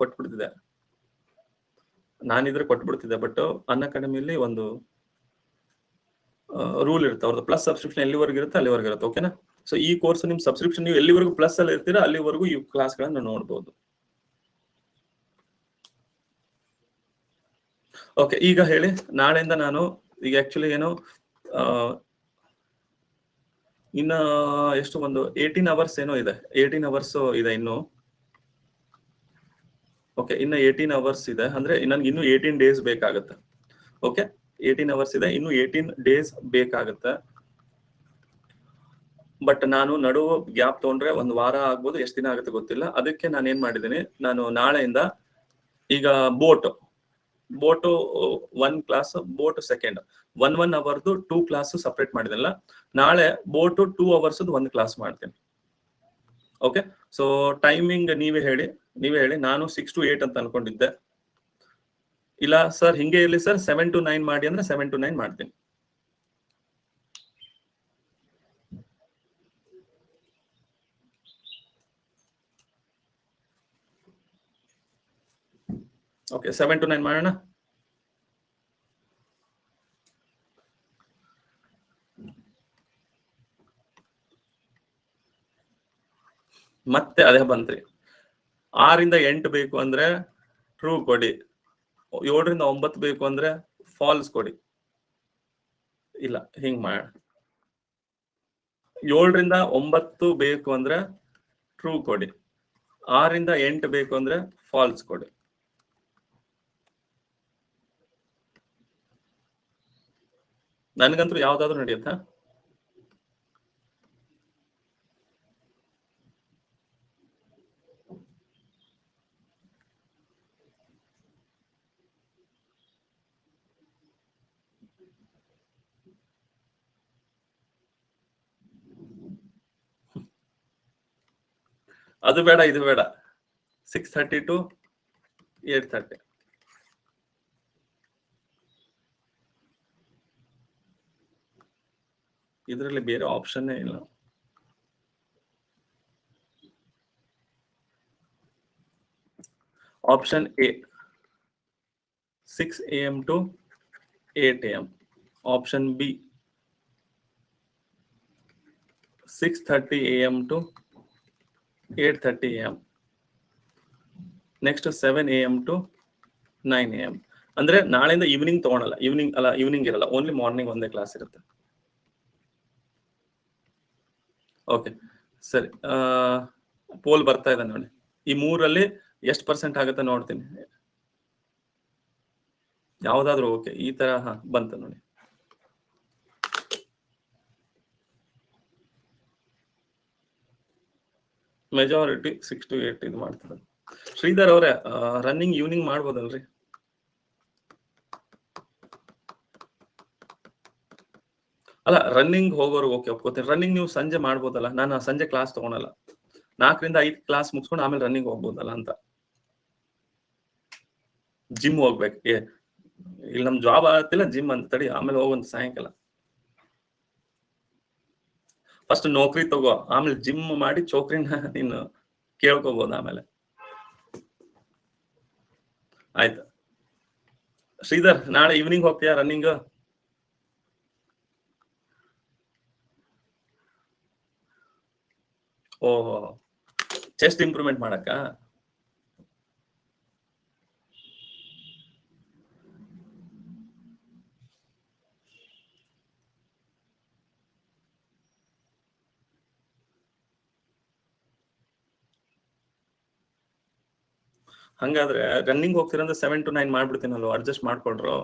ಕೊಟ್ಬಿಡ್ತಿದ್ದೆ, ಕೊಟ್ಬಿಡ್ತಿದ್ದೆ. ಬಟ್ ಅನ್ಅಕಾಡೆಮಿಲಿ ಒಂದು ರೂಲ್ ಇರುತ್ತೆ, ಅವ್ರದ್ದು ಪ್ಲಸ್ ಸಬ್ಸ್ಕ್ರಿಪ್ಷನ್ ಎಲ್ಲಿವರೆಗೂ ಇರುತ್ತೆ ಅಲ್ಲಿವರೆಗೂ ಇರುತ್ತೆ. ಓಕೆನಾ? ಸೊ ಈ ಕೋರ್ಸ್ ನಿಮ್ ಸಬ್ಸ್ಕ್ರಿಪ್ಷನ್ ನೀವು ಎಲ್ಲಿವರೆಗೂ ಪ್ಲಸ್ ಅಲ್ಲಿ ಇರ್ತೀರಾ ಅಲ್ಲಿವರೆಗೂ ಈ ಕ್ಲಾಸ್ಗಳನ್ನ ನೋಡ್ಬೋದು. ಓಕೆ, ಈಗ ಹೇಳಿ, ನಾಳೆಯಿಂದ ನಾನು ಈಗ ಆಕ್ಚುಲಿ ಏನು ಇನ್ನ ಎಷ್ಟು ಒಂದು 18 ಅವರ್ಸ್ ಏನೋ ಇದೆ, 18 ಅವರ್ಸ್ ಇದೆ ಇನ್ನು. ಓಕೆ, ಇನ್ನು 18 ಅವರ್ಸ್ ಇದೆ ಅಂದ್ರೆ ನನ್ಗೆ ಇನ್ನು 18 ಡೇಸ್ ಬೇಕಾಗುತ್ತೆ. ಓಕೆ, 18 ಅವರ್ಸ್ ಇದೆ, ಇನ್ನು 18 ಡೇಸ್ ಬೇಕಾಗುತ್ತೆ. ಬಟ್ ನಾನು ನಡುವ ಗ್ಯಾಪ್ ತಗೊಂಡ್ರೆ 1 ವಾರ ಆಗ್ಬೋದು, ಎಷ್ಟು ದಿನ ಆಗುತ್ತೆ ಗೊತ್ತಿಲ್ಲ. ಅದಕ್ಕೆ ನಾನು ಏನ್ ಮಾಡಿದ್ದೀನಿ, ನಾನು ನಾಳೆಯಿಂದ ಈಗ ಬೋಟ್ 1 ಕ್ಲಾಸ್, ಬೋಟ್ ಸೆಕೆಂಡ್ 1 ಅವರ್ದು 2 ಕ್ಲಾಸ್ ಸಪ್ರೇಟ್ ಮಾಡಿದಲ್ಲ. ನಾಳೆ ಬೋಟ್ 2 ಅವರ್ಸ್ 1 ಕ್ಲಾಸ್ ಮಾಡ್ತೀನಿ. ಓಕೆ, ಸೊ ಟೈಮಿಂಗ್ ನೀವೇ ಹೇಳಿ. ನಾನು 6 to 8 ಅಂತ ಅನ್ಕೊಂಡಿದ್ದೆ. ಇಲ್ಲ ಸರ್ ಹಿಂಗೆ ಇರ್ಲಿ ಸರ್ 7 to 9 ಮಾಡಿ ಅಂದ್ರೆ 7 to 9 ಮಾಡ್ತೀನಿ. ಓಕೆ, 7 to 9 ಮಾಡೋಣ. ಮತ್ತೆ ಅದೇ ಬಂತ್ರಿ, 6 ರಿಂದ 8 ಬೇಕು ಅಂದ್ರೆ ಟ್ರೂ ಕೊಡಿ, 7 ರಿಂದ 9 ಬೇಕು ಅಂದ್ರೆ ಫಾಲ್ಸ್ ಕೊಡಿ. ಇಲ್ಲ ಹಿಂಗ್ ಮಾಡ, 7 ರಿಂದ 9 ಬೇಕು ಅಂದ್ರೆ ಟ್ರೂ ಕೊಡಿ, 6 ರಿಂದ 8 ಬೇಕು ಅಂದ್ರೆ ಫಾಲ್ಸ್ ಕೊಡಿ. ನನ್ಗಂತೂ ಯಾವ್ದಾದ್ರು ನಡೆಯುತ್ತಾ? ಅದು ಬೇಡ, ಇದು ಬೇಡ. 6:30 to 8:30. ಇದರಲ್ಲಿ ಬೇರೆ ಆಪ್ಷನ್ ಇಲ್ಲ. Option A 6 AM to 8 AM. Option B 6:30 AM to 8:30 AM. Next 7 AM to 9 AM. ಅಂದ್ರೆ ನಾಳೆಯಿಂದ ಈವ್ನಿಂಗ್ ತಗೊಳಲ್ಲ, ಈವ್ನಿಂಗ್ ಇರಲ್ಲ, ಓನ್ಲಿ ಮಾರ್ನಿಂಗ್ ಒಂದೇ ಕ್ಲಾಸ್ ಇರುತ್ತೆ. ಓಕೆ ಸರಿ, ಪೋಲ್ ಬರ್ತಾ ಇದೆ ನೋಡಿ. ಈ 3ರಲ್ಲಿ ಎಷ್ಟು % ಆಗುತ್ತೆ ನೋಡ್ತೀನಿ. ಯಾವ್ದಾದ್ರು ಓಕೆ, ಈ ತರ ಬಂತು ನೋಡಿ. ಮೆಜಾರಿಟಿ 6 to 8 ಇದು ಮಾಡ್ತಾರೆ. ಶ್ರೀಧರ್ ಅವರೇ, ರನ್ನಿಂಗ್ ಈವ್ನಿಂಗ್ ಮಾಡ್ಬೋದಲ್ರಿ? ಅಲ್ಲ, ರನ್ನಿಂಗ್ ಹೋಗೋರು ಓಕೆ ಒಪ್ಕೋತೀನಿ. ರನ್ನಿಂಗ್ ನೀವು ಸಂಜೆ ಮಾಡ್ಬೋದಲ್ಲ? ನಾನು ಸಂಜೆ ಕ್ಲಾಸ್ ತಗೊಳಲ್ಲ, 4 ರಿಂದ 5 ಕ್ಲಾಸ್ ಮುಗಿಸ್ಕೊಂಡು ಆಮೇಲೆ ರನ್ನಿಂಗ್ ಹೋಗ್ಬೋದಲ್ಲ ಅಂತ. ಜಿಮ್ ಹೋಗ್ಬೇಕು. ಇಲ್ಲಿ ನಮ್ ಜಾಬ್ ಆಗತ್ತಿಲ್ಲ, ಜಿಮ್ ಅಂತ ತಡಿ, ಆಮೇಲೆ ಹೋಗುವಂತ ಸಾಯಂಕಾಲ. ಫಸ್ಟ್ ನೌಕರಿ ತಗೋ, ಆಮೇಲೆ ಜಿಮ್ ಮಾಡಿ ಚೌಕ್ರಿನ ನೀನು ಕೇಳ್ಕೋಬಹುದು ಆಮೇಲೆ. ಆಯ್ತು ಶ್ರೀಧರ್, ನಾಳೆ ಈವ್ನಿಂಗ್ ಹೋಗ್ತೀಯಾ ರನ್ನಿಂಗ್? ಓಹೋ, ಚೆಸ್ಟ್ ಇಂಪ್ರೂವ್ಮೆಂಟ್ ಮಾಡಕ್ಕ? ಹಂಗಾದ್ರೆ ರನ್ನಿಂಗ್ ಹೋಗ್ತೀರಂದ್ರೆ 7 to 9 ಮಾಡ್ಬಿಡ್ತೀನಲ್ವ, ಅಡ್ಜಸ್ಟ್ ಮಾಡ್ಕೊಳ್ರು.